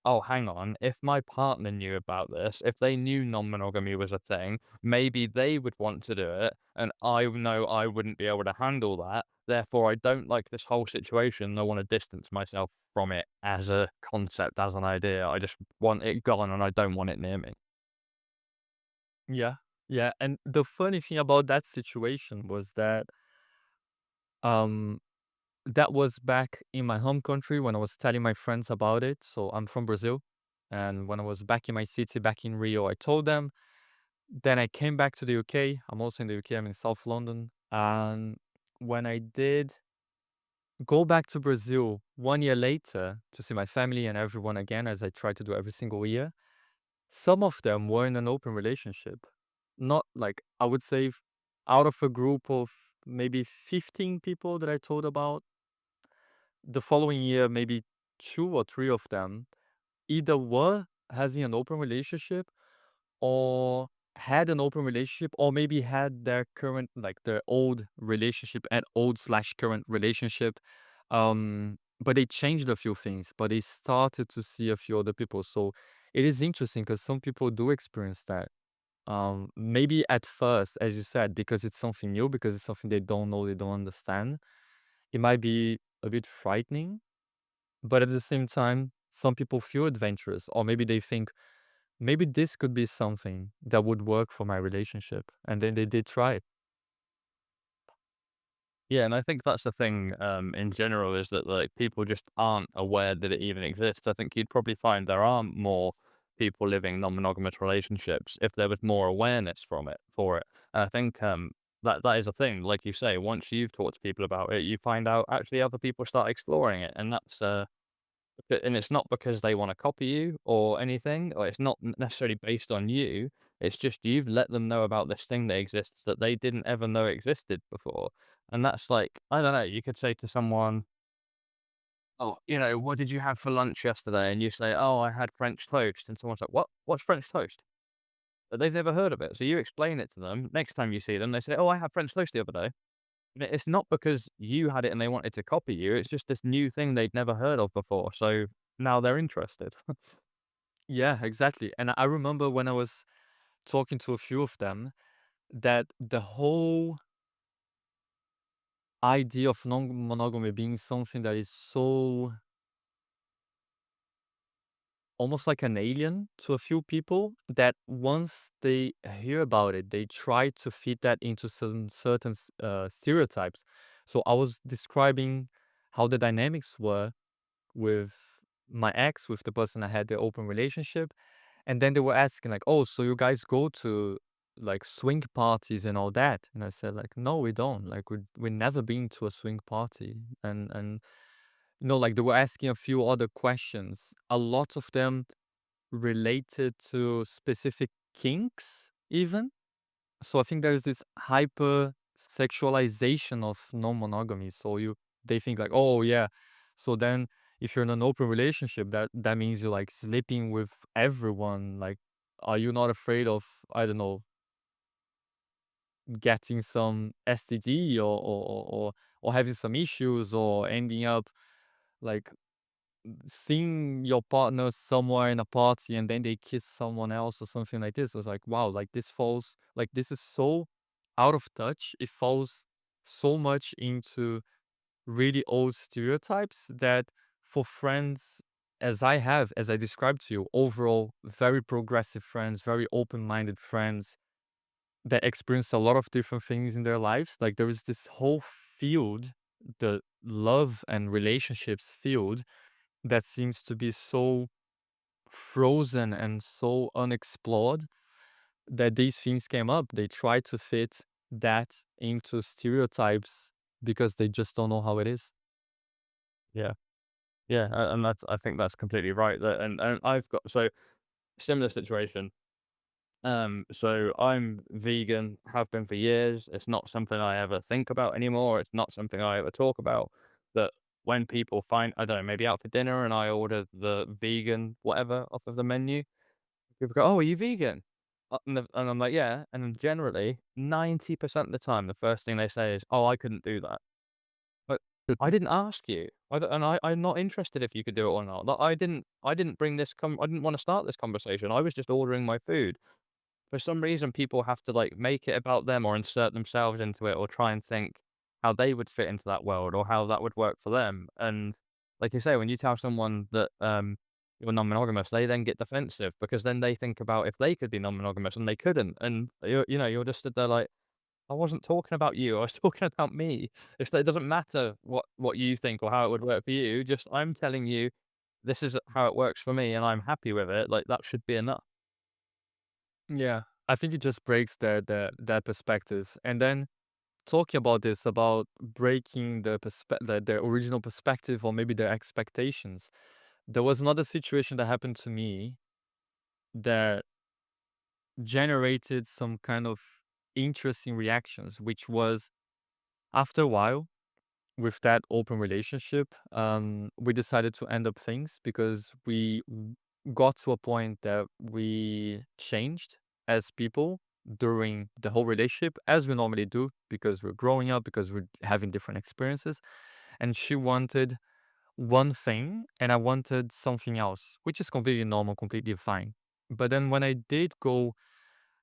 "Oh, hang on, if my partner knew about this, if they knew non-monogamy was a thing, maybe they would want to do it, and I know I wouldn't be able to handle that. Therefore, I don't like this whole situation. I wanna distance myself from it as a concept, as an idea. I just want it gone, and I don't want it near me." Yeah. Yeah. And the funny thing about that situation was um that was back in my home country when I was telling my friends about it. So I'm from Brazil. And when I was back in my city, back in Rio, I told them. Then I came back to the UK. I'm also in the UK. I'm in South London. And when I did go back to Brazil 1 year later to see my family and everyone again, as I try to do every single year, some of them were in an open relationship. Not like, I would say, out of a group of maybe 15 people that I told about, the following year, maybe 2 or 3 of them either were having an open relationship or had an open relationship or maybe had their current, like their old relationship and old slash current relationship. But they changed a few things, but they started to see a few other people. So it is interesting because some people do experience that. Maybe at first, as you said, because it's something new, because it's something they don't know, they don't understand, it might be a bit frightening. But at the same time, some people feel adventurous, or maybe they think, maybe this could be something that would work for my relationship. And then they did try it. Yeah, and I think that's the thing, in general, is that, like, people just aren't aware that it even exists. I think you'd probably find there are more people living non-monogamous relationships if there was more awareness for it. And I think, that is a thing. Like you say, once you've talked to people about it, you find out actually other people start exploring it, and that's, and it's not because they wanna copy you or anything, or it's not necessarily based on you, it's just you've let them know about this thing that exists that they didn't ever know existed before, and that's like, I don't know, you could say to someone, "Oh, what did you have for lunch yesterday?" And you say, "Oh, I had French toast," and someone's like, "What? What's French toast?" But they've never heard of it, so you explain it to them. Next time you see them, they say, "Oh, I had French toast the other day." It's not because you had it and they wanted to copy you, it's just this new thing they'd never heard of before, so now they're interested. Yeah, exactly. And I remember when I was talking to a few of them that the whole idea of non-monogamy being something that is so almost like an alien to a few people that once they hear about it, they try to fit that into some certain stereotypes. So I was describing how the dynamics were with my ex, with the person I had the open relationship. And then they were asking like, "Oh, so you guys go to like swing parties and all that?" And I said like, "No, we don't. Like we never been to a swing party." And like they were asking a few other questions. A lot of them related to specific kinks even. So I think there's this hyper sexualization of non-monogamy. So you they think like, oh yeah, so then if you're in an open relationship, that means you're like sleeping with everyone. Like, are you not afraid of, I don't know, getting some STD, or having some issues, or ending up like seeing your partner somewhere in a party and then they kiss someone else or something like this? I was like, wow, like this falls, like this is so out of touch. It falls so much into really old stereotypes that for friends as I described to you, overall very progressive friends, very open-minded friends that experience a lot of different things in their lives. Like there is this whole field, the love and relationships field, that seems to be so frozen and so unexplored that these things came up. They try to fit that into stereotypes because they just don't know how it is. Yeah. Yeah, and that's I think that's completely right. That and I've got so similar situation. So I'm vegan, have been for years. It's not something I ever think about anymore. It's not something I ever talk about. But when people find, I don't know, maybe out for dinner and I order the vegan whatever off of the menu, people go, "Oh, are you vegan?" And I'm like, "Yeah." And then generally, 90% of the time, the first thing they say is, "Oh, I couldn't do that." But I didn't ask you. I'm not interested if you could do it or not. Like, I didn't bring this I didn't wanna start this conversation. I was just ordering my food. For some reason, people have to, like, make it about them or insert themselves into it or try and think how they would fit into that world or how that would work for them, and like you say, when you tell someone that, you're non-monogamous, they then get defensive because then they think about if they could be non-monogamous and they couldn't, and you're just stood there like, "I wasn't talking about you, I was talking about me." It doesn't matter what you think or how it would work for you, just I'm telling you, this is how it works for me and I'm happy with it, like, that should be enough. Yeah, I think it just breaks that perspective. And then talking about this, about breaking the original perspective or maybe their expectations. There was another situation that happened to me that generated some kind of interesting reactions, which was after a while with that open relationship, we decided to end up things because got to a point that we changed as people during the whole relationship, as we normally do, because we're growing up, because we're having different experiences. And she wanted one thing, and I wanted something else, which is completely normal, completely fine. But then when I did go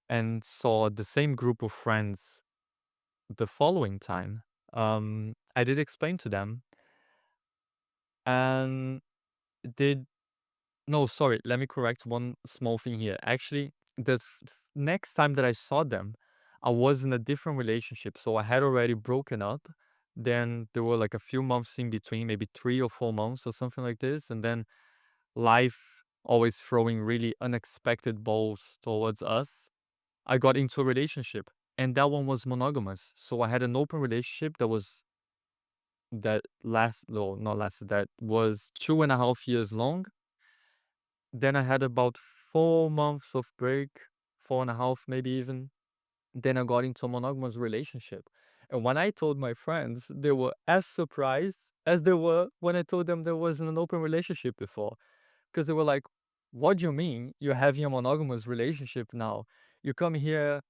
and saw the same group of friends the following time, I did explain to them and did no, sorry, let me correct one small thing here. Actually, next time that I saw them, I was in a different relationship, so I had already broken up. Then there were like a few months in between, maybe 3 or 4 months or something like this, and then life always throwing really unexpected balls towards us. I got into a relationship, and that one was monogamous. So I had an open relationship no, not lasted, that was 2.5 years long. Then I had about 4 months of break, 4.5 maybe even. Then I got into a monogamous relationship. And when I told my friends, they were as surprised as they were when I told them there wasn't an open relationship before. Because they were like, what do you mean you're having a monogamous relationship now? You come here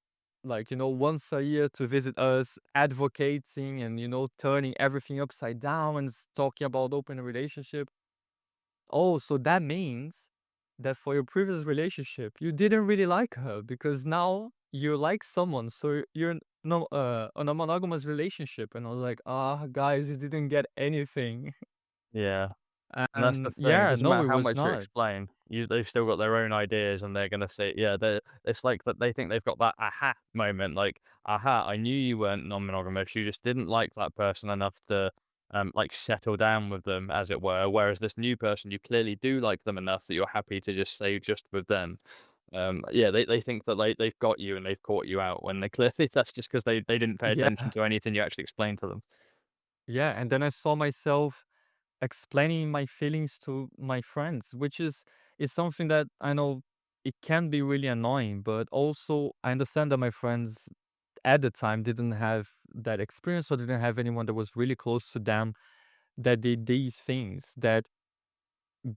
like, once a year to visit us, advocating and, turning everything upside down and talking about open relationship. Oh, so that means that for your previous relationship, you didn't really like her because now you like someone. So you're no on a monogamous relationship. And I was like, ah, guys, you didn't get anything. Yeah. And that's the And thing, it yeah, doesn't no, matter it how was much you not. explain, they've still got their own ideas and they're gonna say yeah, it's like that they think they've got that aha moment, like, "Aha, I knew you weren't non-monogamous, you just didn't like that person enough to, like, settle down with them, as it were, whereas this new person, you clearly do like them enough that you're happy to just stay just with them." Yeah, they think that they've got you and they've caught you out when they clearly that's just 'cause they didn't pay attention Yeah. to anything you actually explained to them. Yeah. And then I saw myself explaining my feelings to my friends, which is something that I know it can be really annoying, but also I understand that my friends at the time didn't have that experience or didn't have anyone that was really close to them that did these things, that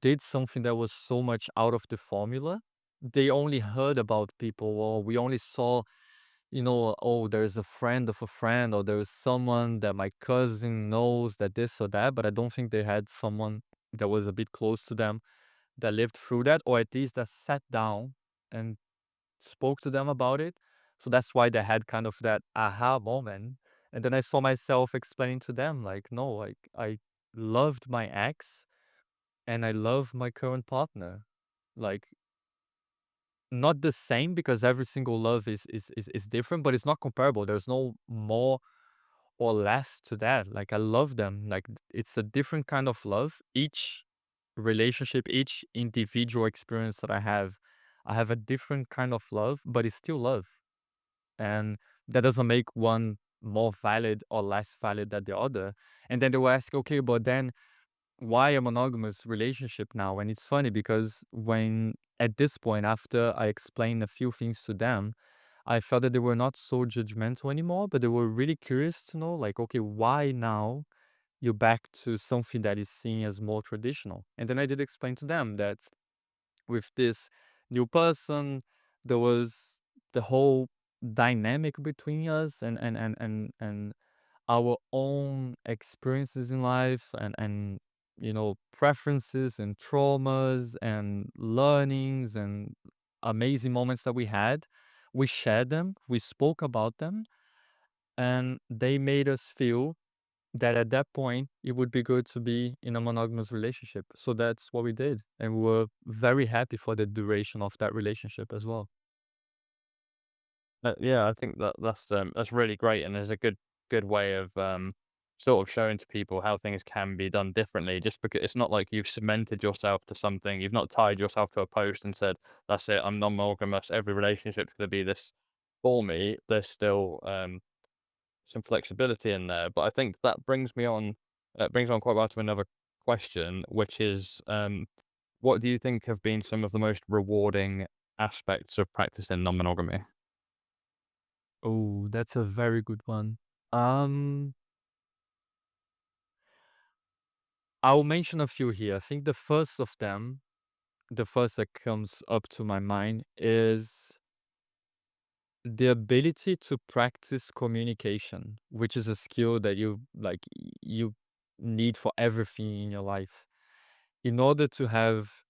did something that was so much out of the formula. They only heard about people, or we only saw, oh, there's a friend of a friend, or there's someone that my cousin knows that this or that, but I don't think they had someone that was a bit close to them that lived through that, or at least that sat down and spoke to them about it. So that's why they had kind of that aha moment. And then I saw myself explaining to them, like, no, like I loved my ex and I love my current partner. Like, not the same because every single love is different, but it's not comparable. There's no more or less to that. Like I love them. Like it's a different kind of love. Each relationship, each individual experience that I have a different kind of love, but it's still love. And that doesn't make one more valid or less valid than the other. And then they will ask, okay, but then why a monogamous relationship now? And it's funny because when at this point, after I explained a few things to them, I felt that they were not so judgmental anymore, but they were really curious to know, like, okay, why now you're back to something that is seen as more traditional? And then I did explain to them that with this new person, there was the whole dynamic between us and our own experiences in life and preferences and traumas and learnings and amazing moments that we had. We shared them, we spoke about them, and they made us feel that at that point it would be good to be in a monogamous relationship. So that's what we did, and we were very happy for the duration of that relationship as well. Yeah, I think that's really great, and there's a good way of sort of showing to people how things can be done differently. Just because it's not like you've cemented yourself to something, you've not tied yourself to a post and said, "That's it, I'm non-monogamous. Every relationship's going to be this for me." There's still some flexibility in there, but I think that brings on quite well to another question, which is what do you think have been some of the most rewarding aspects of practicing non-monogamy? Oh, that's a very good one. Um, I'll mention a few here. I think the first of them, the first that comes up to my mind is the ability to practice communication, which is a skill that you need for everything in your life. In order to have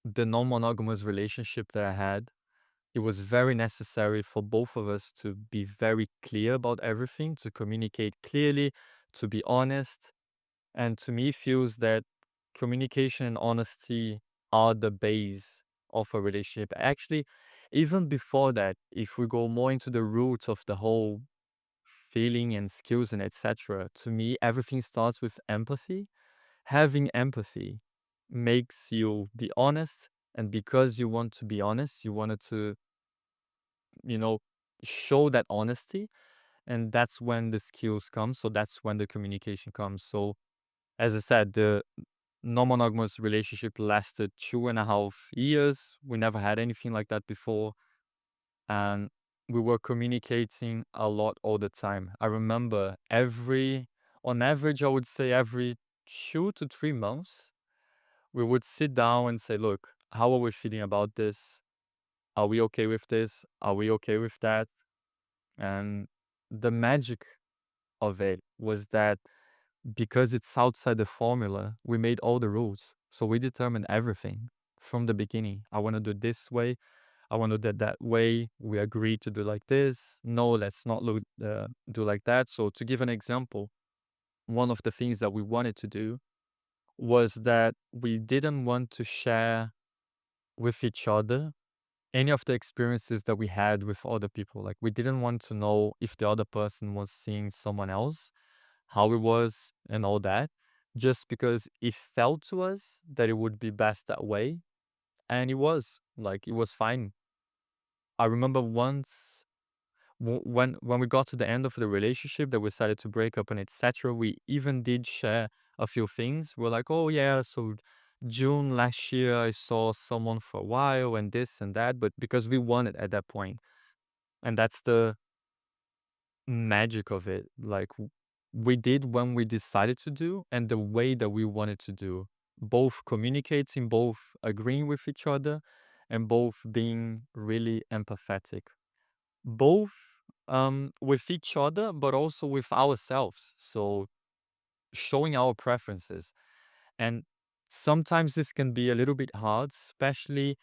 the non-monogamous relationship that I had, it was very necessary for both of us to be very clear about everything, to communicate clearly, to be honest. And to me, feels that communication and honesty are the base of a relationship. Actually, even before that, if we go more into the roots of the whole feeling and skills and etc., to me, everything starts with empathy. Having empathy makes you be honest. And because you want to be honest, you wanted to, you know, show that honesty. And that's when the skills come. So that's when the communication comes. So as I said, the non-monogamous relationship lasted 2.5 years. We never had anything like that before. And we were communicating a lot all the time. I remember on average, I would say every 2 to 3 months, we would sit down and say, look, how are we feeling about this? Are we okay with this? Are we okay with that? And the magic of it was that because it's outside the formula, we made all the rules. So we determined everything from the beginning. I want to do this way. I want to do that way. We agreed to do like this. No, let's not do like that. So to give an example, one of the things that we wanted to do was that we didn't want to share with each other any of the experiences that we had with other people. Like we didn't want to know if the other person was seeing someone else, how it was and all that, just because it felt to us that it would be best that way. And it was fine. I remember once when we got to the end of the relationship that we decided to break up and etc., we even did share a few things. We're like, oh yeah, so June last year I saw someone for a while and this and that, but because we wanted at that point. And that's the magic of it. Like we did when we decided to do and the way that we wanted to do. Both communicating, both agreeing with each other, and both being really empathetic. Both with each other, but also with ourselves. So showing our preferences. And sometimes this can be a little bit hard, especially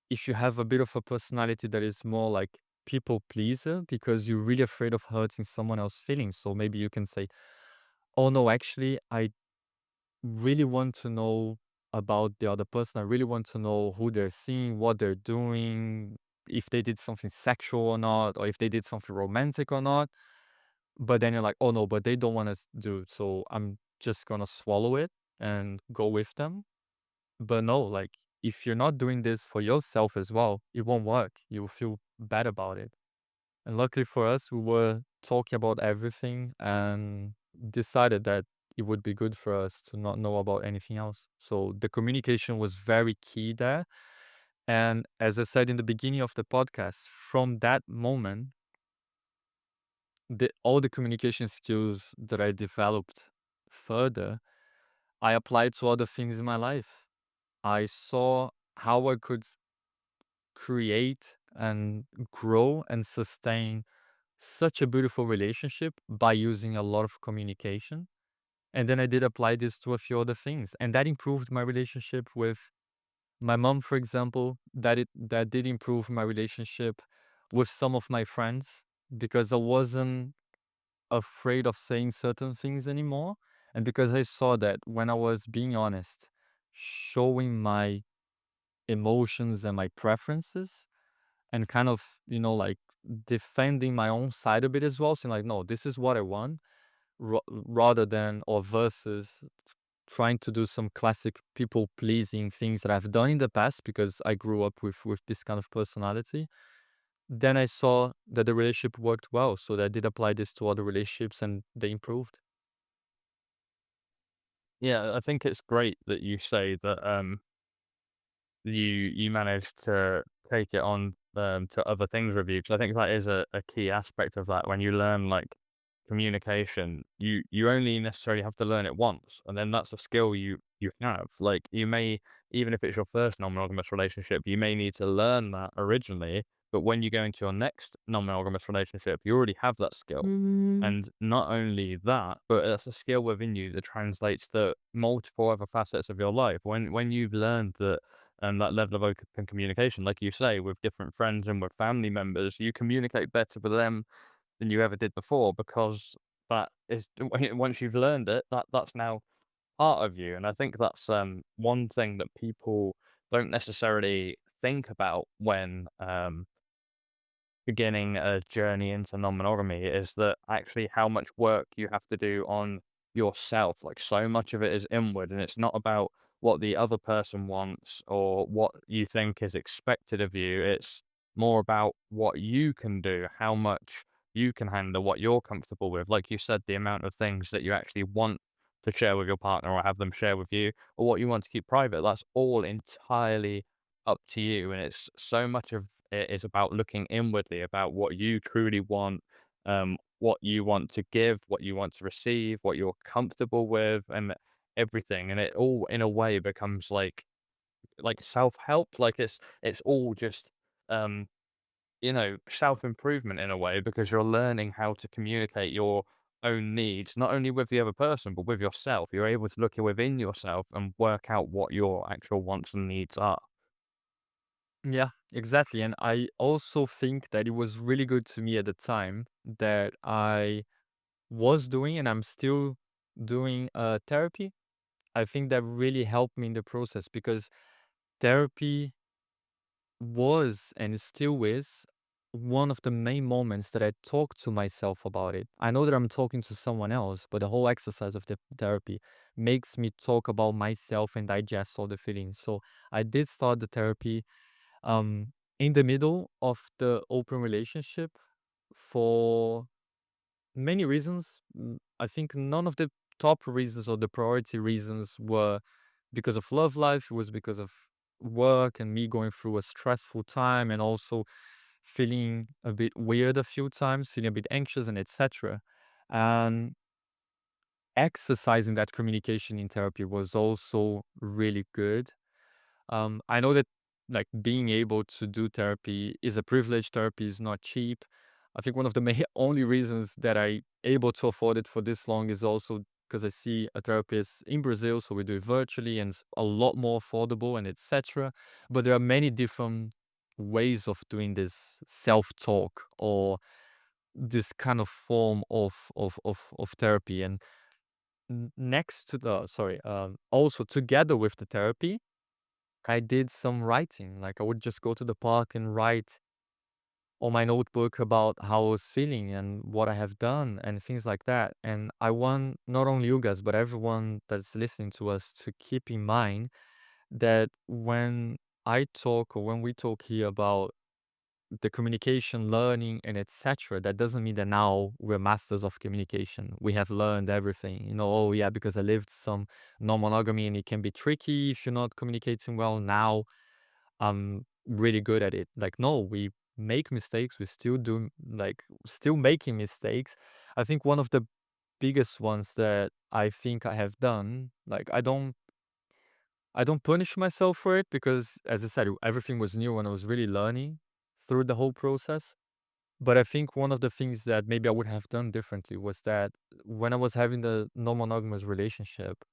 if you have a bit of a personality that is more like people pleaser because you're really afraid of hurting someone else's feelings. So maybe you can say, "Oh no, actually, I really want to know about the other person. I really want to know who they're seeing, what they're doing, if they did something sexual or not, or if they did something romantic or not." But then you're like, "Oh no, but they don't want to do it, so I'm just gonna swallow it and go with them." But no, like if you're not doing this for yourself as well, it won't work. You'll feel bad about it. And luckily for us, we were talking about everything and decided that it would be good for us to not know about anything else. So the communication was very key there. And as I said in the beginning of the podcast, from that moment, all the communication skills that I developed further, I applied to other things in my life. I saw how I could create and grow and sustain such a beautiful relationship by using a lot of communication. And then I did apply this to a few other things, and that improved my relationship with my mom, for example. That did improve my relationship with some of my friends because I wasn't afraid of saying certain things anymore, and because I saw that when I was being honest, showing my emotions and my preferences, and kind of, like defending my own side a bit as well, saying like, no, this is what I want, rather than or versus trying to do some classic people pleasing things that I've done in the past because I grew up with this kind of personality. Then I saw that the relationship worked well, so that I did apply this to other relationships and they improved. Yeah, I think it's great that you say that, you managed to take it on, to other things with you, because I think that is a key aspect of that. When you learn, like, communication, you only necessarily have to learn it once, and then that's a skill you have. Like, you may, even if it's your first non-monogamous relationship, you may need to learn that originally, but when you go into your next non-monogamous relationship, you already have that skill. And not only that, but it's a skill within you that translates to multiple other facets of your life. When you've learned that, that level of open communication, like you say, with different friends and with family members, you communicate better with them than you ever did before, because that is once you've learned it, that's now part of you. And I think that's, one thing that people don't necessarily think about when, beginning a journey into non-monogamy, is that actually how much work you have to do on yourself. Like, so much of it is inward, and it's not about what the other person wants or what you think is expected of you. It's more about what you can do, how much you can handle, what you're comfortable with. Like you said, the amount of things that you actually want to share with your partner or have them share with you, or what you want to keep private. That's all entirely up to you. And it's so much of it is about looking inwardly, about what you truly want, what you want to give, what you want to receive, what you're comfortable with, and everything. And it all, in a way, becomes like self help. Like, it's all just, um, self improvement in a way, because you're learning how to communicate your own needs, not only with the other person, but with yourself. You're able to look within yourself and work out what your actual wants and needs are. Yeah, exactly. And I also think that it was really good to me at the time that I was doing and I'm still doing therapy. I think that really helped me in the process because therapy was and still is one of the main moments that I talk to myself about it. I know that I'm talking to someone else, but the whole exercise of the therapy makes me talk about myself and digest all the feelings. So I did start the therapy in the middle of the open relationship for many reasons. I think none of the top reasons or the priority reasons were because of love life. It was because of work and me going through a stressful time and also feeling a bit weird a few times, feeling a bit anxious and etc. exercising that communication in therapy was also really good. I know that like being able to do therapy is a privilege. Therapy is not cheap. I think one of the main only reasons that I able to afford it for this long is also because I see a therapist in Brazil, so we do it virtually and it's a lot more affordable and etc. But there are many different ways of doing this self-talk or this kind of form of therapy. And next to the sorry, also together with the therapy, I did some writing. Like I would just go to the park and write on my notebook about how I was feeling and what I have done and things like that. And I want not only you guys, but everyone that's listening to us to keep in mind that when I talk or when we talk here about the communication, learning, and etc., that doesn't mean that now we're masters of communication. We have learned everything. Oh yeah, because I lived some non-monogamy and it can be tricky if you're not communicating well. Now I'm really good at it. Like, no, we make mistakes. We still do, like, still making mistakes. I think one of the biggest ones that I think I have done, like, I don't punish myself for it because, as I said, everything was new and I was really learning through the whole process. But I think one of the things that maybe I would have done differently was that when I was having the non-monogamous relationship,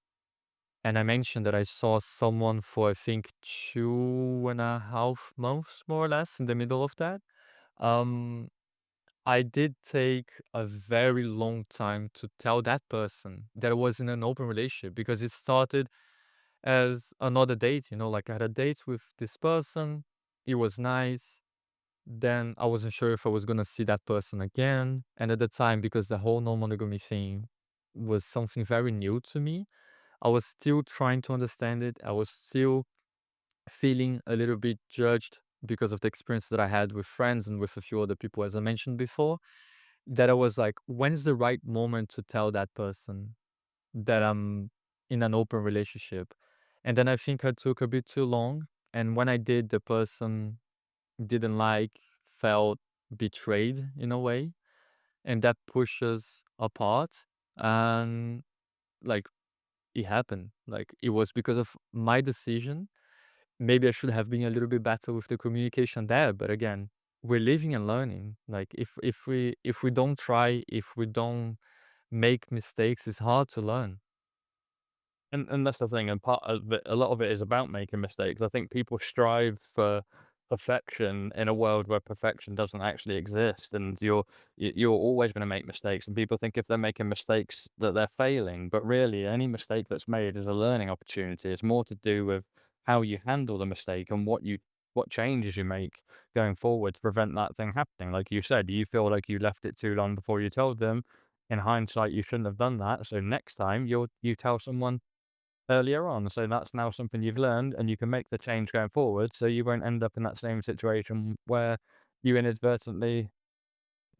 and I mentioned that I saw someone for, I think, 2.5 months, more or less, in the middle of that. Um, I did take a very long time to tell that person that I was in an open relationship because it started as another date, like I had a date with this person. It was nice. Then I wasn't sure if I was gonna see that person again. And at the time, because the whole non-monogamy thing was something very new to me, I was still trying to understand it. I was still feeling a little bit judged because of the experience that I had with friends and with a few other people, as I mentioned before, that I was like, when's the right moment to tell that person that I'm in an open relationship? And then I think I took a bit too long. And when I did, the person didn't like, felt betrayed in a way. And that pushes apart. And like it happened. Like it was because of my decision. Maybe I should have been a little bit better with the communication there, but again, we're living and learning. Like if we don't try, if we don't make mistakes, it's hard to learn. And that's the thing, and part of it, a lot of it is about making mistakes. I think people strive for perfection in a world where perfection doesn't actually exist, and you're always gonna make mistakes, and people think if they're making mistakes that they're failing, but really any mistake that's made is a learning opportunity. It's more to do with how you handle the mistake and what changes you make going forward to prevent that thing happening. Like you said, you feel like you left it too long before you told them. In hindsight, you shouldn't have done that, so next time you tell someone earlier on. So that's now something you've learned and you can make the change going forward so you won't end up in that same situation where you inadvertently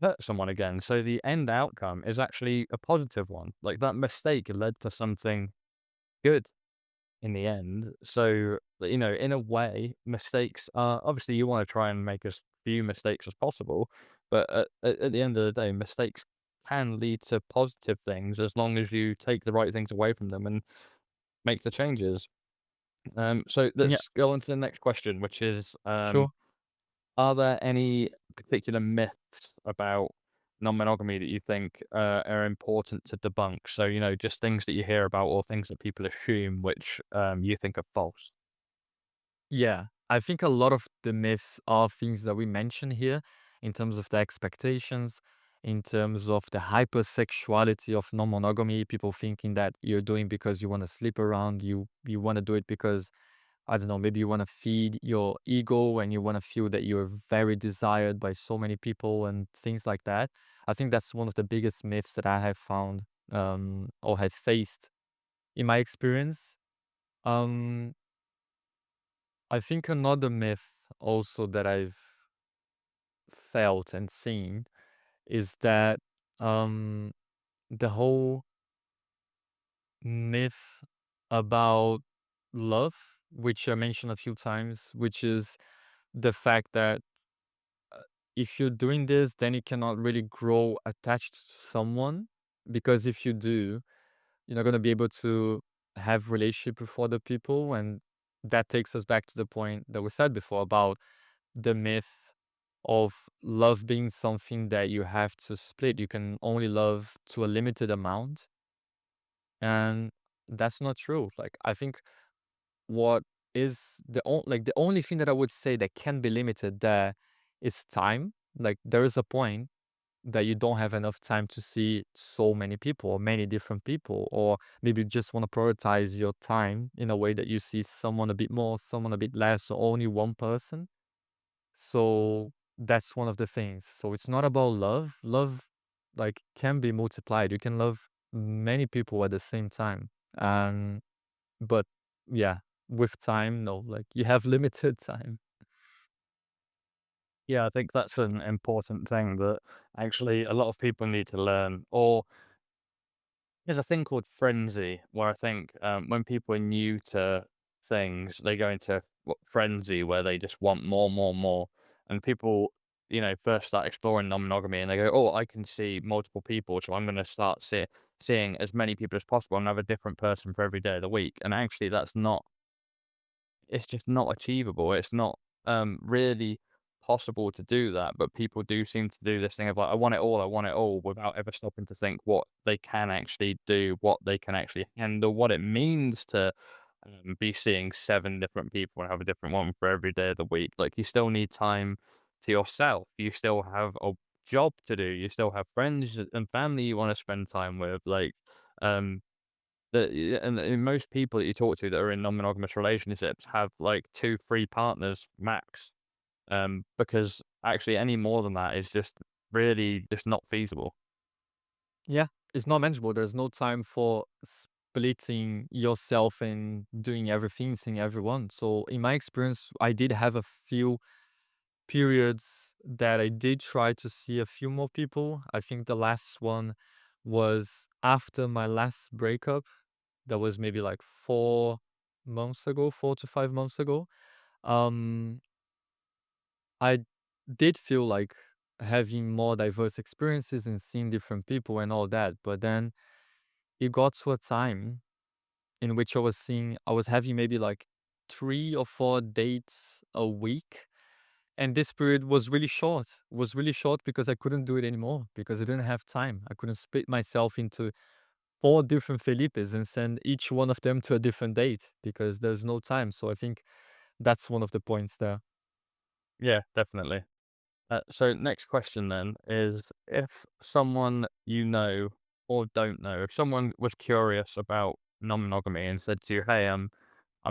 hurt someone again. So the end outcome is actually a positive one. Like that mistake led to something good in the end. So, in a way, mistakes are obviously you want to try and make as few mistakes as possible, but at the end of the day, mistakes can lead to positive things as long as you take the right things away from them and make the changes. So Yeah, let's go on to the next question, which is, sure. are there any particular myths about non-monogamy that you think are important to debunk? So, just things that you hear about or things that people assume which you think are false. Yeah, I think a lot of the myths are things that we mention here in terms of the expectations, in terms of the hypersexuality of non-monogamy, people thinking that you're doing because you want to sleep around, you want to do it because I don't know, maybe you want to feed your ego and you want to feel that you're very desired by so many people and things like that. I think that's one of the biggest myths that I have found or have faced in my experience. Um, I think another myth also that I've felt and seen is that um, the whole myth about love, which I mentioned a few times, which is the fact that if you're doing this, then you cannot really grow attached to someone because if you do, You're not gonna be able to have relationship with other people, and that takes us back to the point that we said before about the myth of love being something that you have to split. You can only love to a limited amount, and that's not true. Like, I think what is the only thing that I would say that can be limited there is time. Like, there is a point that you don't have enough time to see so many people or many different people, or maybe you just want to prioritize your time in a way that you see someone a bit more, someone a bit less, or only one person. So that's one of the things. So it's not about love. Love, like, can be multiplied. You can love many people at the same time. And but yeah, with time, no, like, you have limited time. Yeah, I think that's an important thing that actually a lot of people need to learn. Or there's a thing called frenzy where I think when people are new to things, they go into frenzy where they just want more, more, more. And people, first start exploring non-monogamy and they go, "Oh, I can see multiple people, so I'm going to start seeing as many people as possible and have a different person for every day of the week." And actually, that's not it's just not achievable. It's not really possible to do that, but people do seem to do this thing of like, I want it all, without ever stopping to think what they can actually do, what they can actually handle, what it means to be seeing 7 different people and have a different one for every day of the week. Like, you still need time to yourself. You still have a job to do. You still have friends and family you want to spend time with. Like, um, and most people that you talk to that are in non-monogamous relationships have, like, 2, 3 partners max, because actually any more than that is just really just not feasible. Yeah, it's not manageable. There's no time for splitting yourself and doing everything, seeing everyone. So in my experience, I did have a few periods that I did try to see a few more people. I think the last one was after my last breakup. That was maybe like 4 months ago, 4 to 5 months ago. Um, I did feel like having more diverse experiences and seeing different people and all that. But then it got to a time in which I was having maybe like 3 or 4 dates a week. And this period was really short because I couldn't do it anymore because I didn't have time. I couldn't split myself into 4 different Felipes and send each one of them to a different date because there's no time. So I think that's one of the points there. Yeah, definitely. So next question then is, if someone you know or don't know, if someone was curious about non-monogamy and said to you, "Hey, I'm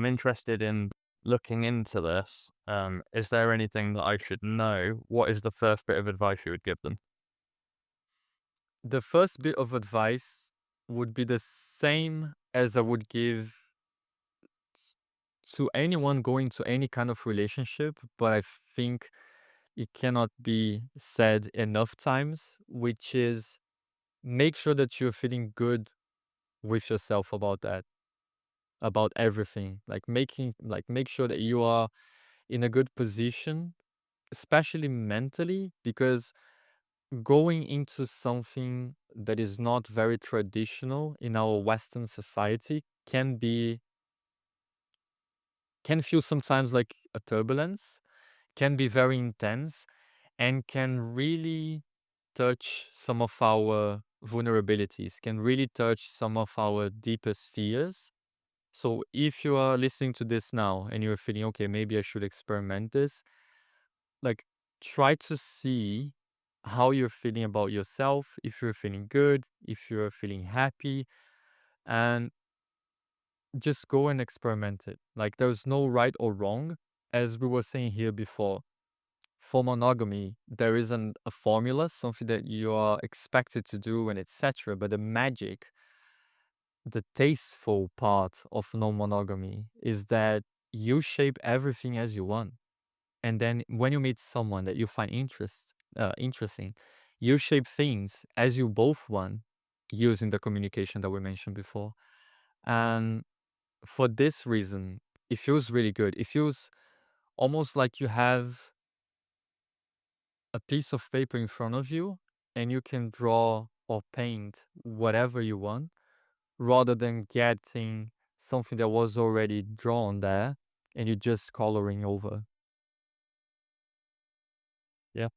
interested in looking into this. Is there anything that I should know?" What is the first bit of advice you would give them? The first bit of advice would be the same as I would give to anyone going to any kind of relationship, but I think it cannot be said enough times, which is make sure that you're feeling good with yourself about that, about everything. Make sure that you are in a good position, especially mentally, because going into something that is not very traditional in our Western society can feel sometimes like a turbulence, can be very intense, and can really touch some of our vulnerabilities, can really touch some of our deepest fears. So if you are listening to this now and you're feeling, okay, maybe I should experiment this, like, try to see how you're feeling about yourself, if you're feeling good, if you're feeling happy, and just go and experiment it. Like, there's no right or wrong. As we were saying here before, for monogamy, there isn't a formula, something that you are expected to do and etc. But the magic, the tasteful part of non-monogamy is that you shape everything as you want. And then when you meet someone that you find interesting, you shape things as you both want using the communication that we mentioned before. And for this reason, it feels really good. It feels almost like you have a piece of paper in front of you and you can draw or paint whatever you want rather than getting something that was already drawn there and you just coloring over. Yeah.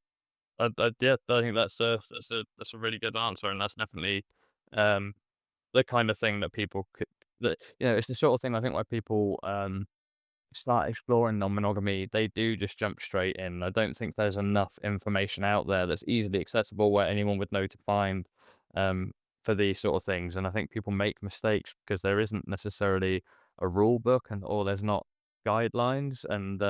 I think that's a really good answer, and that's definitely, um, the kind of thing that people could that it's the sort of thing I think where people, start exploring non-monogamy, they do just jump straight in. I don't think there's enough information out there that's easily accessible where anyone would know to find, um, for these sort of things, and I think people make mistakes because there isn't necessarily a rule book or there's not guidelines, and,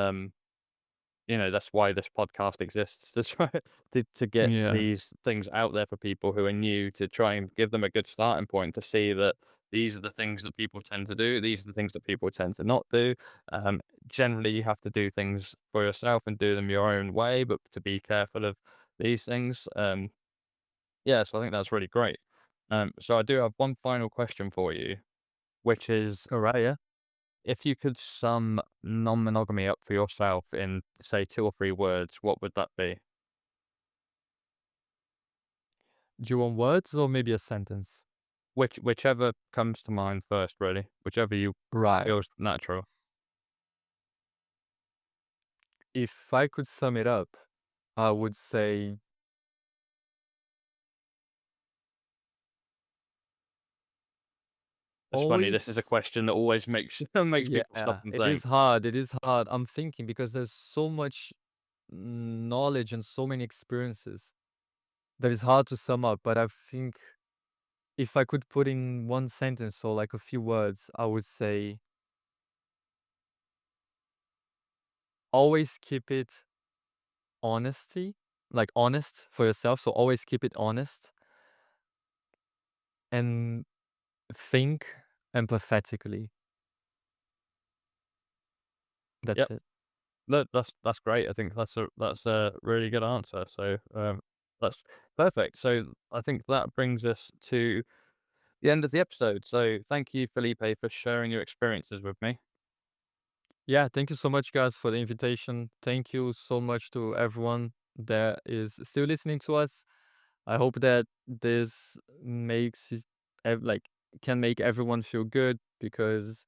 that's why this podcast exists to try to get Yeah. these things out there for people who are new, to try and give them a good starting point to see that these are the things that people tend to do. These are the things that people tend to not do. Generally, you have to do things for yourself and do them your own way, but to be careful of these things. Yeah, so I think that's really great. So I do have one final question for you, which is Alright, yeah. if you could sum non-monogamy up for yourself in, say, 2 or 3 words, what would that be? Do you want words or maybe a sentence? Whichever comes to mind first, really. Whichever you Right. feels natural. If I could sum it up, I would say It's funny, this is a always. question that always makes makes people stop Yeah, and it is think. hard, it is hard. I'm thinking because there's so much knowledge and so many experiences that is hard to sum up, but I think if I could put in one sentence or like a few words, I would say always keep it honesty, like honest for yourself. So always keep it honest and think empathetically. That's Yep. it. No, that's great. I think that's a really good answer. So, that's perfect. So, I think that brings us to the end of the episode. So, thank you, Felipe, for sharing your experiences with me. Yeah, thank you so much, guys, for the invitation. Thank you so much to everyone that is still listening to us. I hope that this makes like can make everyone feel good because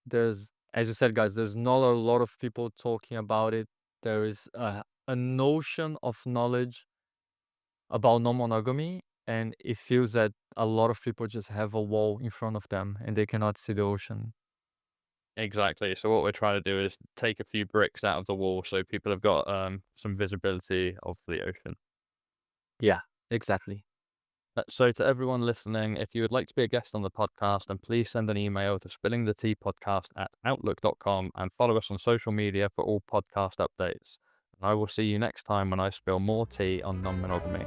there's, as you said, guys, there's not a lot of people talking about it. There is a notion of knowledge about non-monogamy, and it feels that a lot of people just have a wall in front of them and they cannot see the ocean. Exactly. So what we're trying to do is take a few bricks out of the wall so people have got some visibility of the ocean. Yeah, exactly. So to everyone listening, if you would like to be a guest on the podcast, then please send an email to spillingtheteapodcast@outlook.com and follow us on social media for all podcast updates. And I will see you next time when I spill more tea on non-monogamy.